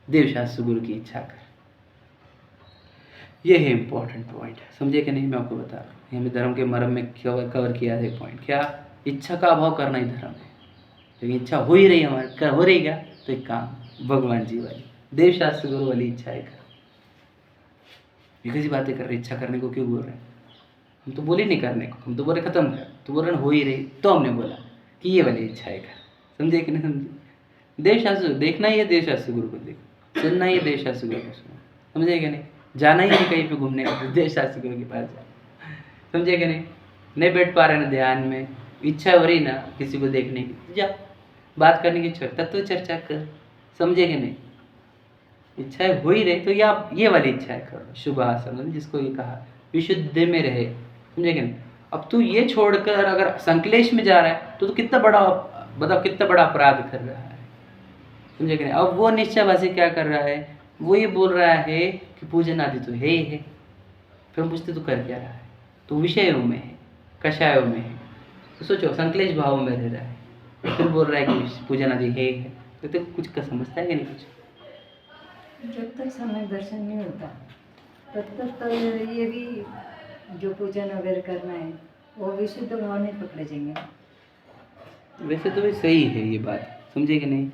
देवशास्त्र गुरु की इच्छा कर। ये है इंपॉर्टेंट पॉइंट, समझे कि नहीं? मैं आपको बता रहा हूँ, ये हमें धर्म के मर्म में कवर किया है पॉइंट। क्या? इच्छा का अभाव करना ही धर्म है। लेकिन इच्छा हो ही रही हमारे, हो रही क्या? तो एक काम, भगवान जी वाली, देवशास्त्र गुरु वाली इच्छा है कर। कैसी बातें कर रहे, इच्छा करने को क्यों बोल रहे हैं? हम तो बोले नहीं करने को, हम तो बोले खत्म कर, तो बोल रहे हो ही रही, तो हमने बोला कि ये वाली इच्छा है कर। समझे कि नहीं समझे? देवशास्त्र देखना ही है, देवशास्त्र गुरु को देखो, सुनना ही है, देवशास्त्र गुरु को सुनो। समझे कि नहीं? जाना ही नहीं कहीं पे घूमने का, देवशास्त्र गुरु के पास जाओ। समझे कि नहीं बैठ पा रहे ना ध्यान में, इच्छा हो रही ना किसी को देखने की, जा बात करने की, छोड़ तत्व चर्चा कर। समझे कि नहीं? इच्छाएं हो ही रही तो ये वाली इच्छाएं करो, शुभ आसन, जिसको ये कहा विशुद्ध में रहे। समझे कि नहीं? अब तू ये छोड़कर अगर संकलेश में जा रहा है तो कितना बड़ा, बताओ कितना बड़ा अपराध कर रहा है। समझे कि नहीं? अब वो निश्चयवासी क्या कर रहा है, वो ये बोल रहा है कि पूजन आदि तो है ही है। फिर हम पूछते तो कर क्या रहा है? तो विषयों में है, कषायों में है। तो सोचो संकलेश भाव में रह रहा है, फिर बोल रहा है कि पूजन आदि है। तो कुछ का समझता है कि नहीं? कुछ जब तक समय दर्शन नहीं होता तब तक तो ये भी जो पूजन वगैरह करना है वो विशुद्ध भाव नहीं पकड़े जाएंगे। वैसे तो भी सही है ये बात, समझे कि नहीं?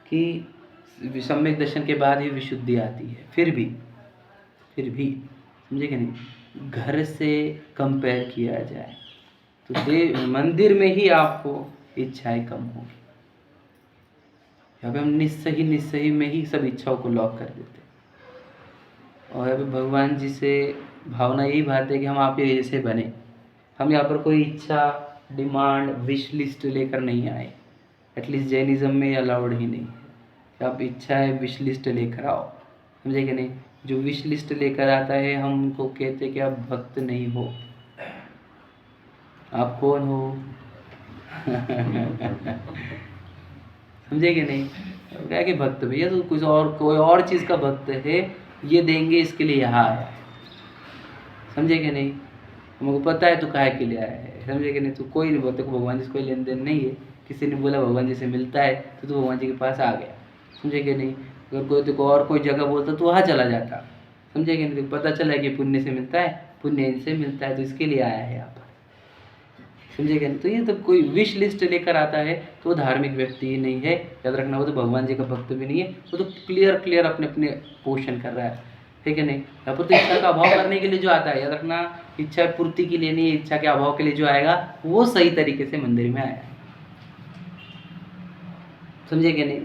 कि सम्यक दर्शन के बाद ही विशुद्धि आती है। फिर भी समझे कि नहीं? घर से कंपेयर किया जाए तो मंदिर में ही आपको इच्छाएं कम होगी। यहाँ पे हम निस्सही में ही सब इच्छाओं को लॉक कर देते हैं। और यहाँ पे भगवान जी से भावना यही बात है कि हम आपके जैसे बने। हम यहाँ पर कोई इच्छा, डिमांड, विश लिस्ट लेकर नहीं आए। एटलीस्ट जैनिज्म में अलाउड ही नहीं है कि आप इच्छाएं विश लिस्ट लेकर आओ। समझे कि नहीं? जो विश लिस्ट लेकर आता है हम उनको कहते हैं कि आप भक्त नहीं हो। आप कौन हो? समझे कि नहीं? क्या कि भक्त भैया तो कुछ और, कोई और चीज़ का भक्त है, ये देंगे इसके लिए यहाँ आया है। समझे कि नहीं? हमको पता है तू काहे के लिए आया है। समझे कि नहीं? तू कोई नहीं बोलते, भगवान जी से कोई लेन देन नहीं है। किसी ने बोला भगवान जी से मिलता है तो तू भगवान जी के पास आ गया। समझे कि नहीं? अगर कोई तो और कोई जगह बोलता तो वहाँ चला जाता। समझे कि नहीं? पता चला कि पुण्य से मिलता है, पुण्य इनसे मिलता है, तो इसके लिए आया है यहाँ पर। समझे क्या? तो ये तो कोई विश लिस्ट लेकर आता है तो वो धार्मिक व्यक्ति ही नहीं है, याद रखना। वो तो भगवान जी का भक्त भी नहीं है, वो तो क्लियर अपने अपने पोषण कर रहा है, ठीक है नहीं? यहाँ पर तो इच्छा का अभाव करने के लिए जो आता है, याद रखना, इच्छा पूर्ति के लिए नहीं, इच्छा के अभाव के लिए जो आएगा वो सही तरीके से मंदिर में आया। समझे कि नहीं?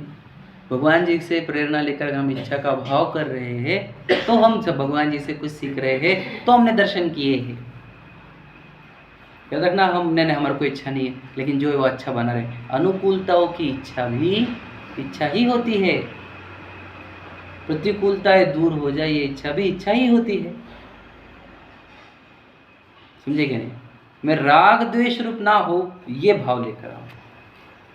भगवान जी से प्रेरणा लेकर हम इच्छा का अभाव कर रहे हैं तो हम सब भगवान जी से कुछ सीख रहे हैं, तो हमने दर्शन किए हैं। याद रखना, हमने हमारा कोई इच्छा नहीं है, लेकिन जो है वो अच्छा बना रहे। अनुकूलताओं की इच्छा भी इच्छा ही होती है। प्रतिकूलताएं दूर हो जाए, ये इच्छा भी इच्छा ही होती है। समझे कि नहीं? मैं राग द्वेष रूप ना हो ये भाव लेकर आओ,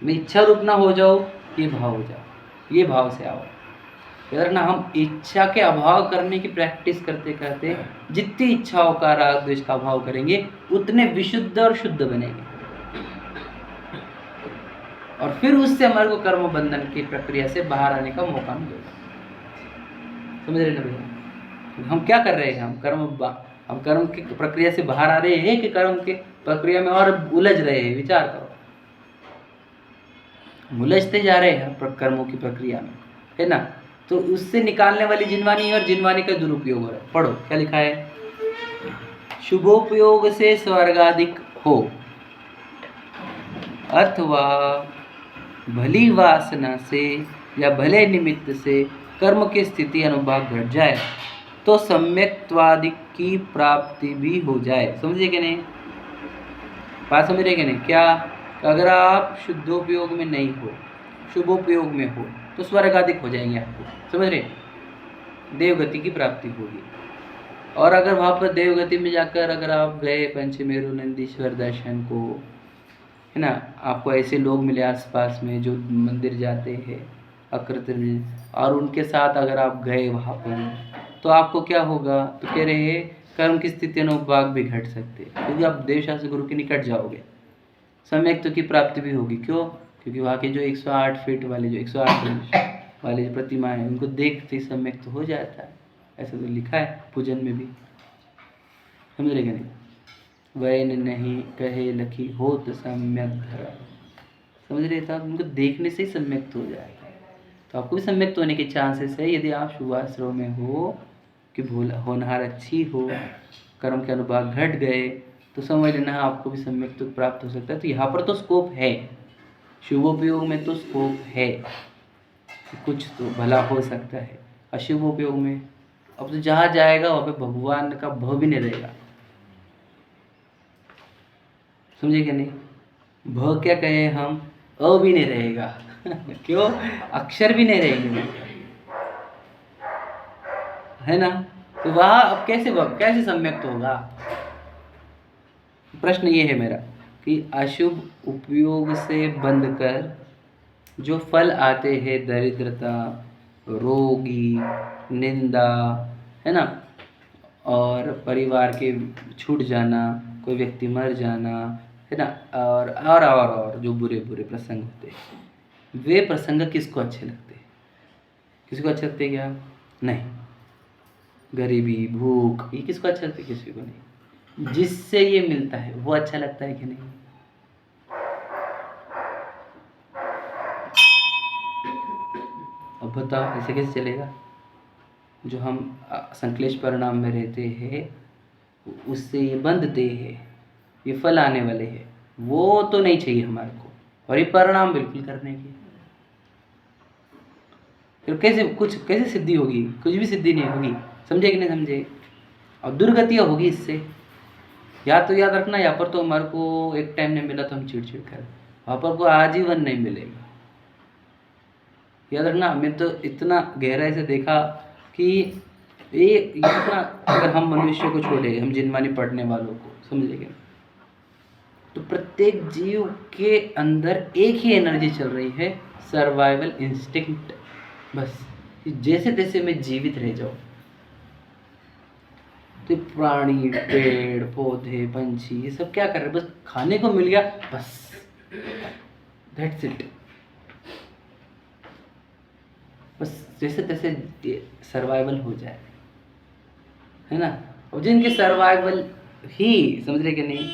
मैं इच्छा रूप ना हो जाओ ये भाव हो जाओ, ये भाव से आओ। याद रखना, हम इच्छा के अभाव करने की प्रैक्टिस करते करते जितनी इच्छाओं का, राग द्वेष का अभाव करेंगे उतने विशुद्ध और शुद्ध बनेंगे, और फिर उससे हमारे को कर्म बंधन की प्रक्रिया से बाहर आने का मौका मिलेगा। समझ रहे ना भैया? हम क्या कर रहे हैं? हम कर्म की प्रक्रिया से बाहर आ रहे हैं कि कर्म की प्रक्रिया में और उलझ रहे हैं? विचार करो। उलझते जा रहे हैं कर्मों की प्रक्रिया में, है ना? तो उससे निकालने वाली जिनवानी, और जिनवानी का दुरुपयोग हो रहा है। पढ़ो क्या लिखा है? शुभोपयोग से स्वर्गाधिक हो, अथवा भली वासना से या भले निमित्त से कर्म की स्थिति अनुभाग घट जाए तो सम्यक्त्वादिक की प्राप्ति भी हो जाए। समझे कि नहीं? बात समझ रहे कि नहीं? क्या? अगर आप शुद्धोपयोग में नहीं हो, शुभोपयोग में हो, तो स्वर्गाधिक हो जाएंगे आपको। समझ रहे? देवगति की प्राप्ति होगी। और अगर वहाँ पर देवगति में जाकर अगर आप गए पंचमेरु नंदीश्वर दर्शन को, है ना, आपको ऐसे लोग मिले आसपास में जो मंदिर जाते हैं अकृत में, और उनके साथ अगर आप गए वहाँ पर, तो आपको क्या होगा? तो कह रहे हैं कर्म की स्थिति अनुभाग भी घट सकते हैं, क्योंकि आप देवशास्त्र गुरु के निकट जाओगे, सम्यक्त्व की प्राप्ति भी होगी। क्यों? क्योंकि वहाँ के जो 108 फीट वाले, जो 108 इंच वाले जो प्रतिमा है, उनको देखते ही सम्यक्त्व हो जाता है। ऐसा तो लिखा है पूजन में भी, समझ रहे कि नहीं? वैन नहीं कहे लखी होत सम्यक धरा, समझ रहे था? उनको देखने से ही सम्यक्त हो जाएगा। तो आपको भी सम्यक्त होने के चांसेस है यदि आप शुभाश्रम में हो, कि भूल होनहार अच्छी हो, कर्म के अनुभाग घट गए, तो समझ लेना आपको भी सम्यक्त प्राप्त हो सकता है। तो यहाँ पर तो स्कोप है, शुभोपयोग में तो स्कोप है, कुछ तो भला हो सकता है। अशुभ उपयोग में अब तो जहाँ जाएगा वहाँ पे भगवान का भव भी नहीं रहेगा, समझे कि नहीं? भ क्या कहे हम, अ भी नहीं रहेगा क्यों? अक्षर भी नहीं रहेंगे, है ना? तो वहाँ अब कैसे सम्यक्त होगा? प्रश्न ये है मेरा कि अशुभ उपयोग से बंध कर जो फल आते हैं, दरिद्रता, रोगी, निंदा, है ना, और परिवार के छूट जाना, कोई व्यक्ति मर जाना, है ना, और जो बुरे बुरे प्रसंग होते हैं, वे प्रसंग किसको अच्छे लगते हैं? किसी को अच्छे लगते हैं क्या? नहीं। गरीबी, भूख, ये किसको अच्छा लगता है? किसी को नहीं। जिससे ये मिलता है वो अच्छा लगता है कि नहीं? अब बताओ ऐसे कैसे चलेगा? जो हम संश्लेष परिणाम में रहते हैं उससे ये बंधते हैं, ये फल आने वाले हैं, वो तो नहीं चाहिए हमारे को, और ये परिणाम बिल्कुल करने की। फिर कैसे सिद्धि होगी? कुछ भी सिद्धि नहीं होगी, समझे कि नहीं समझे? और दुर्गतियाँ होगी इससे। या तो याद रखना, यहाँ पर तो हमारे को एक टाइम नहीं मिला तो हम चिड़चिड़ कर, वहाँ पर को आजीवन नहीं मिलेगा। याद रखना, मैं तो इतना गहराई से देखा कि ये इतना, अगर हम मनुष्य को छोड़े, हम जिनमानी पढ़ने वालों को समझेंगे, तो प्रत्येक जीव के अंदर एक ही एनर्जी चल रही है, सर्वाइवल इंस्टिंक्ट। बस जैसे तैसे मैं जीवित रह जाऊं। तो प्राणी, पेड़ पौधे, पंछी, ये सब क्या कर रहे हैं? बस खाने को मिल गया, बस दैट्स इट। बस जैसे तैसे सर्वाइवल हो जाए, है ना? और जिनके सर्वाइवल ही, समझ रहे कि नहीं,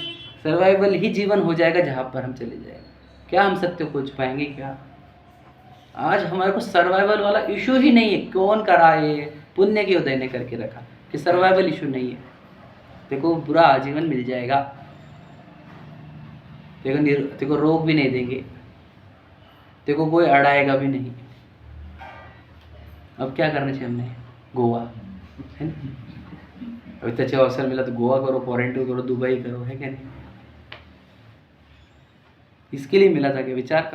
सर्वाइवल ही जीवन हो जाएगा जहाँ पर हम चले जाएंगे। क्या हम सत्य को छुपाएंगे क्या? आज हमारे को सर्वाइवल वाला इशू ही नहीं है। कौन कराए? पुण्य के उदय ने करके रखा कि सर्वाइवल इशू नहीं है। देखो पूरा आजीवन मिल जाएगा, देखो रोग भी नहीं देंगे, देखो कोई अड़ाएगा भी नहीं। अब क्या करना चाहिए हमने? गोवा, है ना? अभी तो अच्छा अवसर मिला तो गोवा करो, क्वारंटाइन करो, दुबई करो, है क्या नहीं? इसके लिए मिला था कि विचार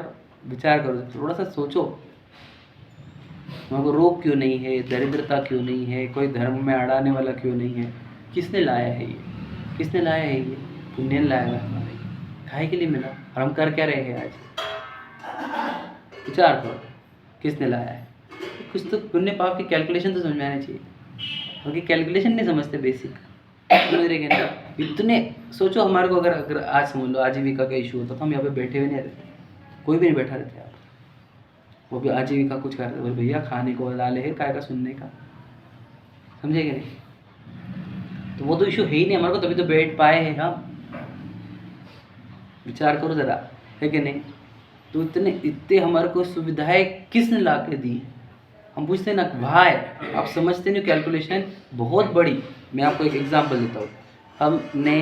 करो, थोड़ा सा सोचो, वहाँ को रोग क्यों नहीं है, दरिद्रता क्यों नहीं है, कोई धर्म में अड़ाने वाला क्यों नहीं है? किसने लाया है ये? किसने लाया है ये? पुण्य ने लाया है हमारे, खाए के लिए मिला। और हम कर क्या रहे हैं आज? विचार करो, किसने लाया है? कुछ तो पुण्य पाप की कैलकुलेशन तो समझ में आना चाहिए, क्योंकि कैलकुलेशन नहीं समझते, बेसिक समझ रहे ना? इतने सोचो, हमारे को अगर आज समझ लो आजीविका का इशू होता तो हम यहाँ पे बैठे हुए नहीं रहते, कोई भी नहीं बैठा रहते। आप वो भी आजीविका कुछ कर रहे, भैया खाने को डाले है, काय का सुनने का, समझे कि नहीं? तो वो तो इशू है ही नहीं हमारे को, तभी तो बैठ पाए हैं हम। विचार करो जरा, है कि नहीं? तो इतने हमारे को सुविधाएं किसने ला के दी? हम पूछते हैं ना भाई, आप समझते नहीं कैलकुलेशन बहुत बड़ी। मैं आपको एक एग्जांपल देता हूँ। हमने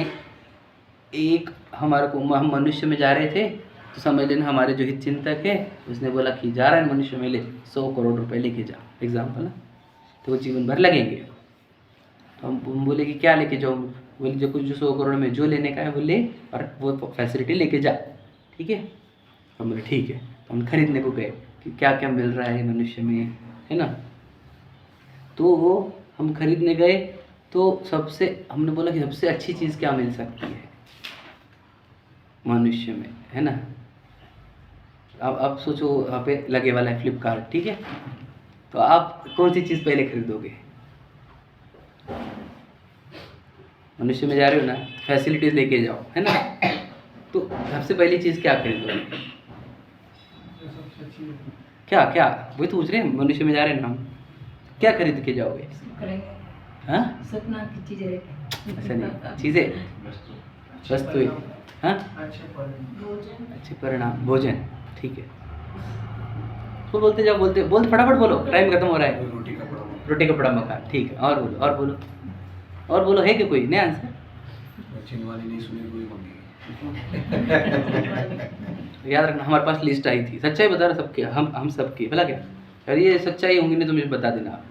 हमारे को, हम मनुष्य में जा रहे थे, तो समझ लेना हमारे जो हित चिंतक है उसने बोला कि जा रहा है मनुष्य में, ले 100 करोड़ रुपए लेके जा, एग्जाम्पल ना, तो वो जीवन भर लगेंगे। तो हम बोले कि क्या लेके जाऊँ? बोले जो कुछ, जो 100 करोड़ में जो लेने का है वो ले, और वो फैसिलिटी लेके जा, ठीक है? हम बोले ठीक है। हम खरीदने को गए कि क्या क्या मिल रहा है मनुष्य में, है ना? तो वो हम खरीदने गए, तो हमने बोला कि सबसे अच्छी चीज़ क्या मिल सकती है मनुष्य में, है ना? अब सोचो, वहाँ पे लगे वाला है फ्लिपकार्ट, ठीक है? तो आप कौन सी चीज़ पहले खरीदोगे? मनुष्य में जा रहे हो ना, फैसिलिटीज़ लेके जाओ, है ना। तो सबसे पहली चीज़ क्या खरीदोगे? क्या क्या वही तो पूछ रहे हैं, मनुष्य में जा रहे हैं ना हम, क्या खरीद के जाओगे? हाँ, सपना की चीजें, ऐसा नहीं, चीज़ें, वस्तु, हाँ, अच्छे परिणाम, भोजन, ठीक है। तो बोलते जाओ, बोलते बोलते फटाफट बोलो, टाइम खत्म हो रहा है। रोटी कपड़ा मकान, ठीक है। और बोलो, और बोलो, और बोलो, है कि कोई नया आंसर? याद रखना, हमारे पास लिस्ट आई थी, सच्चाई बता रहा सबके, हम सबकी, भला क्या, अगर ये सच्चाई होंगी नहीं तो मुझे बता देना आप।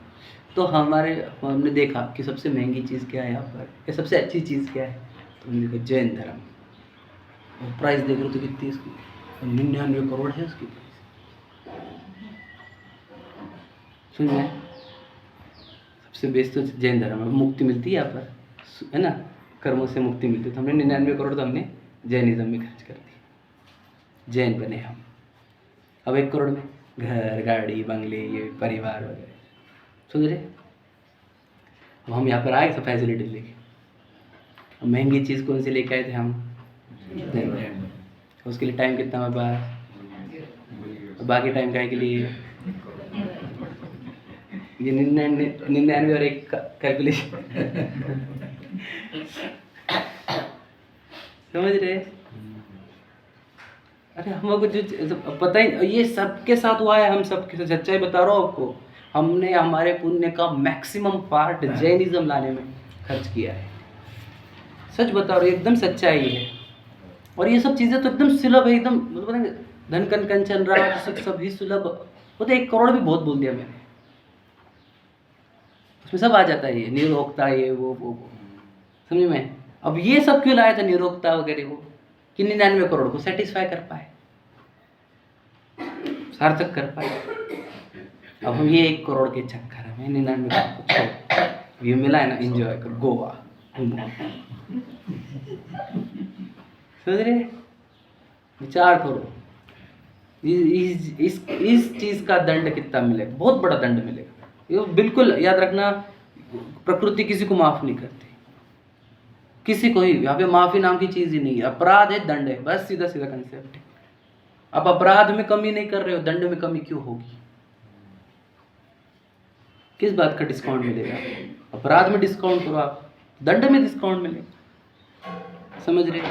तो हमने देखा कि सबसे महंगी चीज़ क्या है यहाँ पर, या सबसे अच्छी चीज़ क्या है, तो हमने देखा जैन धर्म। और प्राइस देख लो तो कितनी है इसकी, 99 करोड़ है उसकी प्राइस। सुन में सबसे बेस्ट तो जैन धर्म है, मुक्ति मिलती है यहाँ पर, है ना, कर्मों से मुक्ति मिलती है। तो हमने 99 करोड़ तो हमने जैनिज्म में खर्च कर दी, जैन बने हम। अब 1 करोड़ में घर, गाड़ी, बंगले, ये परिवार वगैरह, समझ रहे। अब हम यहाँ पर आए सब फैसिलिटी लेके, अब महंगी चीज़ कौन सी लेके आए थे हम? जैन। उसके लिए टाइम कितना हमारे पास, बाकी टाइम का के लिए ये 99 और 1 कैलकुलेशन समझ रहे। अरे हमको जो पता ही, ये सबके साथ हुआ है, हम सबके साथ, सच्चाई बता रहा हूँ आपको। हमने हमारे पुण्य का मैक्सिमम पार्ट जैनिज्म लाने में खर्च किया है, सच बता रहा हूँ, एकदम सच्चाई है। और ये सब चीज़ें तो एकदम सुलभ है, एकदम बताएंगे, धन कन कंचन राज सभी सुलभ। वो तो 1 करोड़ भी बहुत बोल दिया मैंने, उसमें सब आ जाता है, ये निरोक्ता, ये वो समझ में। अब ये सब क्यों लाया था निरोक्ता वगैरह वो, कि 99 करोड़ को सेटिस्फाई कर पाए, सार्थक कर पाए। अब हम ये 1 करोड़ के चक्कर में 99 करोड़ को छोड़, ये मिला है ना, एंजॉय कर, गोवा घूमो, समझ रहे। विचार करो, इस चीज का दंड कितना मिलेगा, बहुत बड़ा दंड मिलेगा। ये बिल्कुल याद रखना, प्रकृति किसी को माफ नहीं करती, किसी को ही। यहाँ पे माफी नाम की चीज ही नहीं है, अपराध है, दंड है, बस सीधा सीधा कंसेप्ट है। आप अपराध में कमी नहीं कर रहे हो, दंड में कमी क्यों होगी? किस बात का डिस्काउंट मिलेगा? अपराध में डिस्काउंट करो आप, दंड में डिस्काउंट मिलेगा, समझ रहे।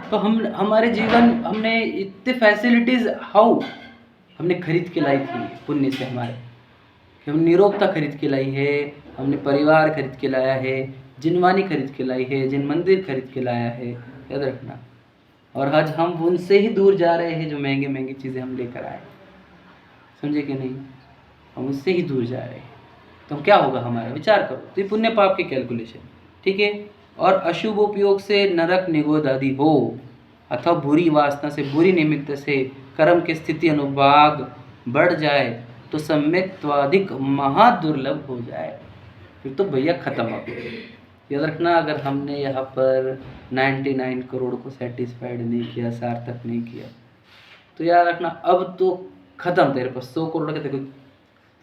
तो हमारे जीवन, हमने इतने फैसिलिटीज हाउ हमने खरीद के लाई थी पुण्य से हमारे, कि हम निरोगता खरीद के लाई है, हमने परिवार खरीद के लाया है, जिनवानी खरीद के लाई है, जिन मंदिर खरीद के लाया है, याद रखना। और आज हम उनसे ही दूर जा रहे हैं जो महंगी महंगी चीज़ें हम लेकर आए, समझे कि नहीं, हम उससे ही दूर जा रहे हैं। तो क्या होगा हमारा, विचार करो। तो ये पुण्य पाप की कैलकुलेशन, ठीक है। और अशुभ उपयोग से नरक निगोद आदि हो, अथवा बुरी वासना से, बुरी निमित्त से कर्म की स्थिति अनुभाग बढ़ जाए, तो सम्यक्त्वाधिक महादुर्लभ हो जाए, फिर तो भैया खत्म हो गया। याद रखना, अगर हमने यहाँ पर 99 करोड़ को सेटिस्फाइड नहीं किया, सार्थक नहीं किया, तो याद रखना अब तो खत्म, तेरे पास 100 करोड़ के तेरे को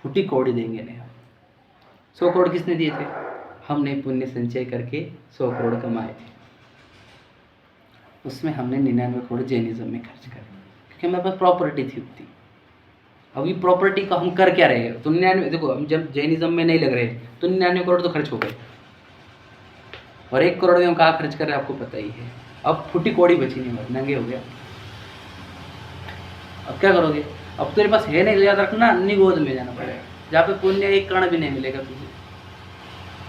फुटी कौड़ी देंगे नहीं। 100 करोड़ किसने दिए थे? हमने पुण्य संचय करके 100 करोड़ कमाए थे, उसमें हमने 99 करोड़ जैनिज्म में खर्च करे, क्योंकि हमारे पास प्रॉपर्टी थी उतनी। अभी प्रॉपर्टी का हम कर क्या रहे हैं? तो 99, देखो हम जब जैनिज्म में नहीं लग रहे तो 99 करोड़ तो खर्च हो गए, और 1 करोड़ में हम कहाँ खर्च कर रहे हैं आपको पता ही है। अब फुटी कौड़ी बची नहीं, नंगे हो गया। अब क्या करोगे? अब तेरे पास है नहीं, तो याद रखना निगोद में जाना पड़ेगा, जहाँ पे पुण्य एक कण भी नहीं मिलेगा तुझे।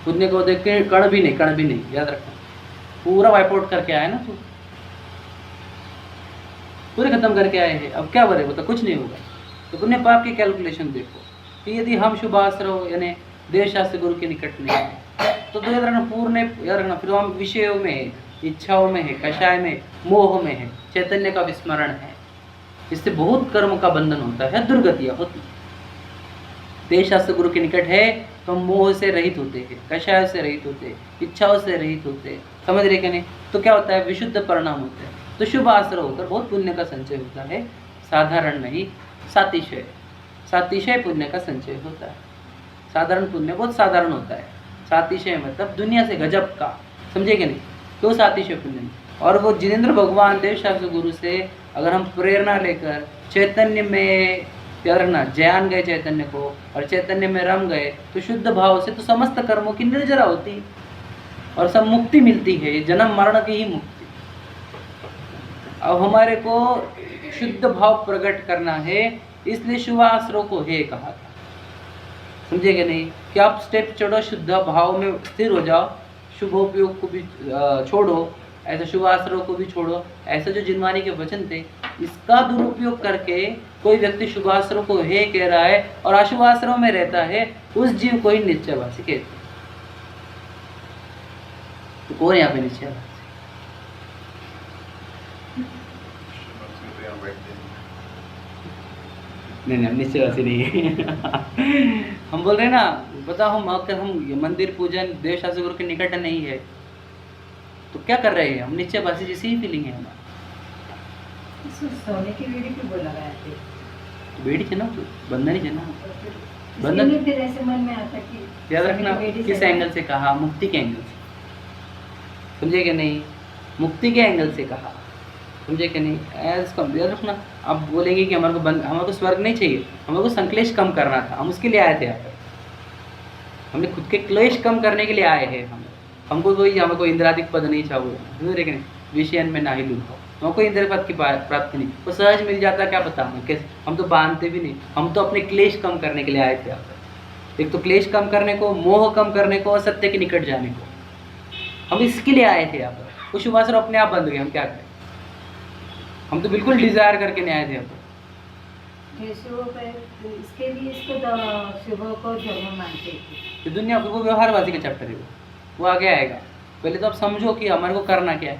पुण्य को देख के कण भी नहीं, याद रखना, पूरा वाइप आउट करके आए ना, तू पूरे खत्म करके आए हैं। अब क्या बने, बता, कुछ नहीं होगा। तो पुण्य पाप की कैलकुलेशन देखो कि यदि हम शुभ आश्रय यानी देश शास्त्र गुरु के निकट नहीं है, तो याद रखना, पूर्ण याद रखना, फिर हम विषयों में है, इच्छाओं में है, कषाय में, मोह में है, चैतन्य का विस्मरण है। इससे बहुत कर्म का बंधन होता है, दुर्गतियाँ होती है। देश शास्त्र गुरु के निकट है तो हम मोह से रहित होते हैं, कषाय से रहित होते हैं, इच्छाओं से रहित होते हैं, समझ रहे कि नहीं। तो क्या होता है, विशुद्ध परिणाम होता है। तो शुभ आश्रय होकर बहुत पुण्य का संचय होता है, साधारण नहीं, सातिशय पुण्य का संचय होता है। साधारण पुण्य बहुत साधारण होता है, सातिशय मतलब दुनिया से गजब का, समझे कि नहीं? तो उस अतिशय पुण्य, और वो जिनेंद्र भगवान देव शास्त्र गुरु से अगर हम प्रेरणा लेकर चैतन्य में याद रखना, ज्ञान गए चैतन्य को और चैतन्य में रम गए तो शुद्ध भाव से तो समस्त कर्मों की निर्जरा होती है और सब मुक्ति मिलती है, ये जन्म मरण की ही मुक्ति। अब हमारे को शुद्ध भाव प्रकट करना है, इसलिए शुभाश्रव को हे कहा था, समझे कि नहीं? कि आप स्टेप चढ़ो, शुद्ध भाव में स्थिर हो जाओ, शुभोपयोग को भी छोड़ो, ऐसा शुभाश्रव को भी छोड़ो। ऐसा जो जिनवानी के वचन थे, इसका दुरुपयोग करके कोई व्यक्ति शुभाश्रव को हे कह रहा है और अशुभाश्रव में रहता है, उस जीव को ही निश्चयवासी कहते हैं। तो कौन यहाँ पे निश्चयवासी? नहीं, निश्चयवासी नहीं है। हम बोल रहे हैं ना, बताओ हम अगर हम मंदिर पूजन देव शास्त्र गुरु के निकट नहीं है तो क्या कर रहे हैं हम? निश्चयवासी जैसी ही फीलिंग है हमारी। सोने की बेड़ी क्यों बोला गया थे? बेड़ी थे ना, तो बंधन ही थे ना। बंधन फिर ऐसे मन में आता कि याद रखना किस एंगल से कहा, मुक्ति के एंगल से, समझे कि नहीं? मुक्ति के एंगल से कहा, समझे कि नहीं? ऐसा याद रखना। आप बोलेंगे कि हमारे को स्वर्ग नहीं चाहिए, हमारे को संक्लेश कम करना था, हम उसके लिए आए थे यहाँ पर। हमने खुद के क्लेश कम करने के लिए आए हैं। हमको कोई हमको इंद्रादिक पद नहीं चाहिए, लेकिन विषयन में ना ही लूट, हमको इंद्र पद की प्राप्ति नहीं, वो सहज मिल जाता, क्या पता हमें कैसे, हम तो बांधते भी नहीं। हम तो अपने क्लेश कम करने के लिए आए थे यहाँ पर। एक तो क्लेश कम करने को, मोह कम करने को और सत्य के निकट जाने को, हम इसके लिए आए थे यहाँ पर। वो शुभाश्रव अपने आप बंद गए, हम क्या करें? हम तो बिल्कुल डिजायर करके नहीं आए थे यहाँ पर। इसके लिए इसको शुभ को धर्म मानते थे। ये दुनिया वो व्यवहारवादी का चैप्टर है, वो आगे आएगा। पहले तो आप समझो कि हमारे को करना क्या है,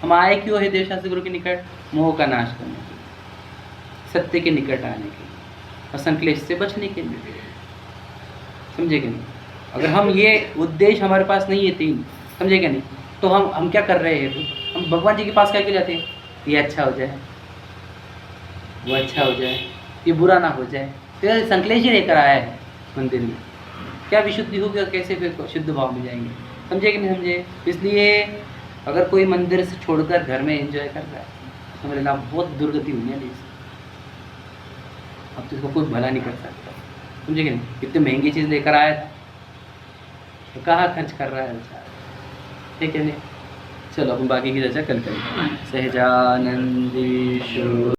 हम आए क्यों है देव शास्त्र गुरु के निकट? मोह का नाश करने के लिए, सत्य के निकट आने के लिए और संक्लेश से बचने के लिए, समझे कि नहीं? अगर हम ये उद्देश्य हमारे पास नहीं है तीन, समझे कि नहीं, तो हम क्या कर रहे हैं? हम भगवान जी के पास क्या क्यों जाते हैं? ये अच्छा हो जाए, वो अच्छा हो जाए, ये बुरा ना हो जाए, तो संक्लेश ही लेकर आया है मंदिर में। क्या विशुद्धि होगी और कैसे फिर शुद्ध भाव में जाएंगे? समझे कि नहीं समझे? इसलिए अगर कोई मंदिर से छोड़कर घर में एंजॉय कर रहा है, समझ लेना बहुत दुर्गति हुई है इससे। अब तो इसको कोई भला नहीं कर सकता, समझे कि नहीं? इतनी महंगी चीज़ लेकर आया था तो कहाँ खर्च कर रहा है बेचारा, ठीक है नहीं? चलो अपन बाकी की चर्चा कल करेंगे। सहजानंदी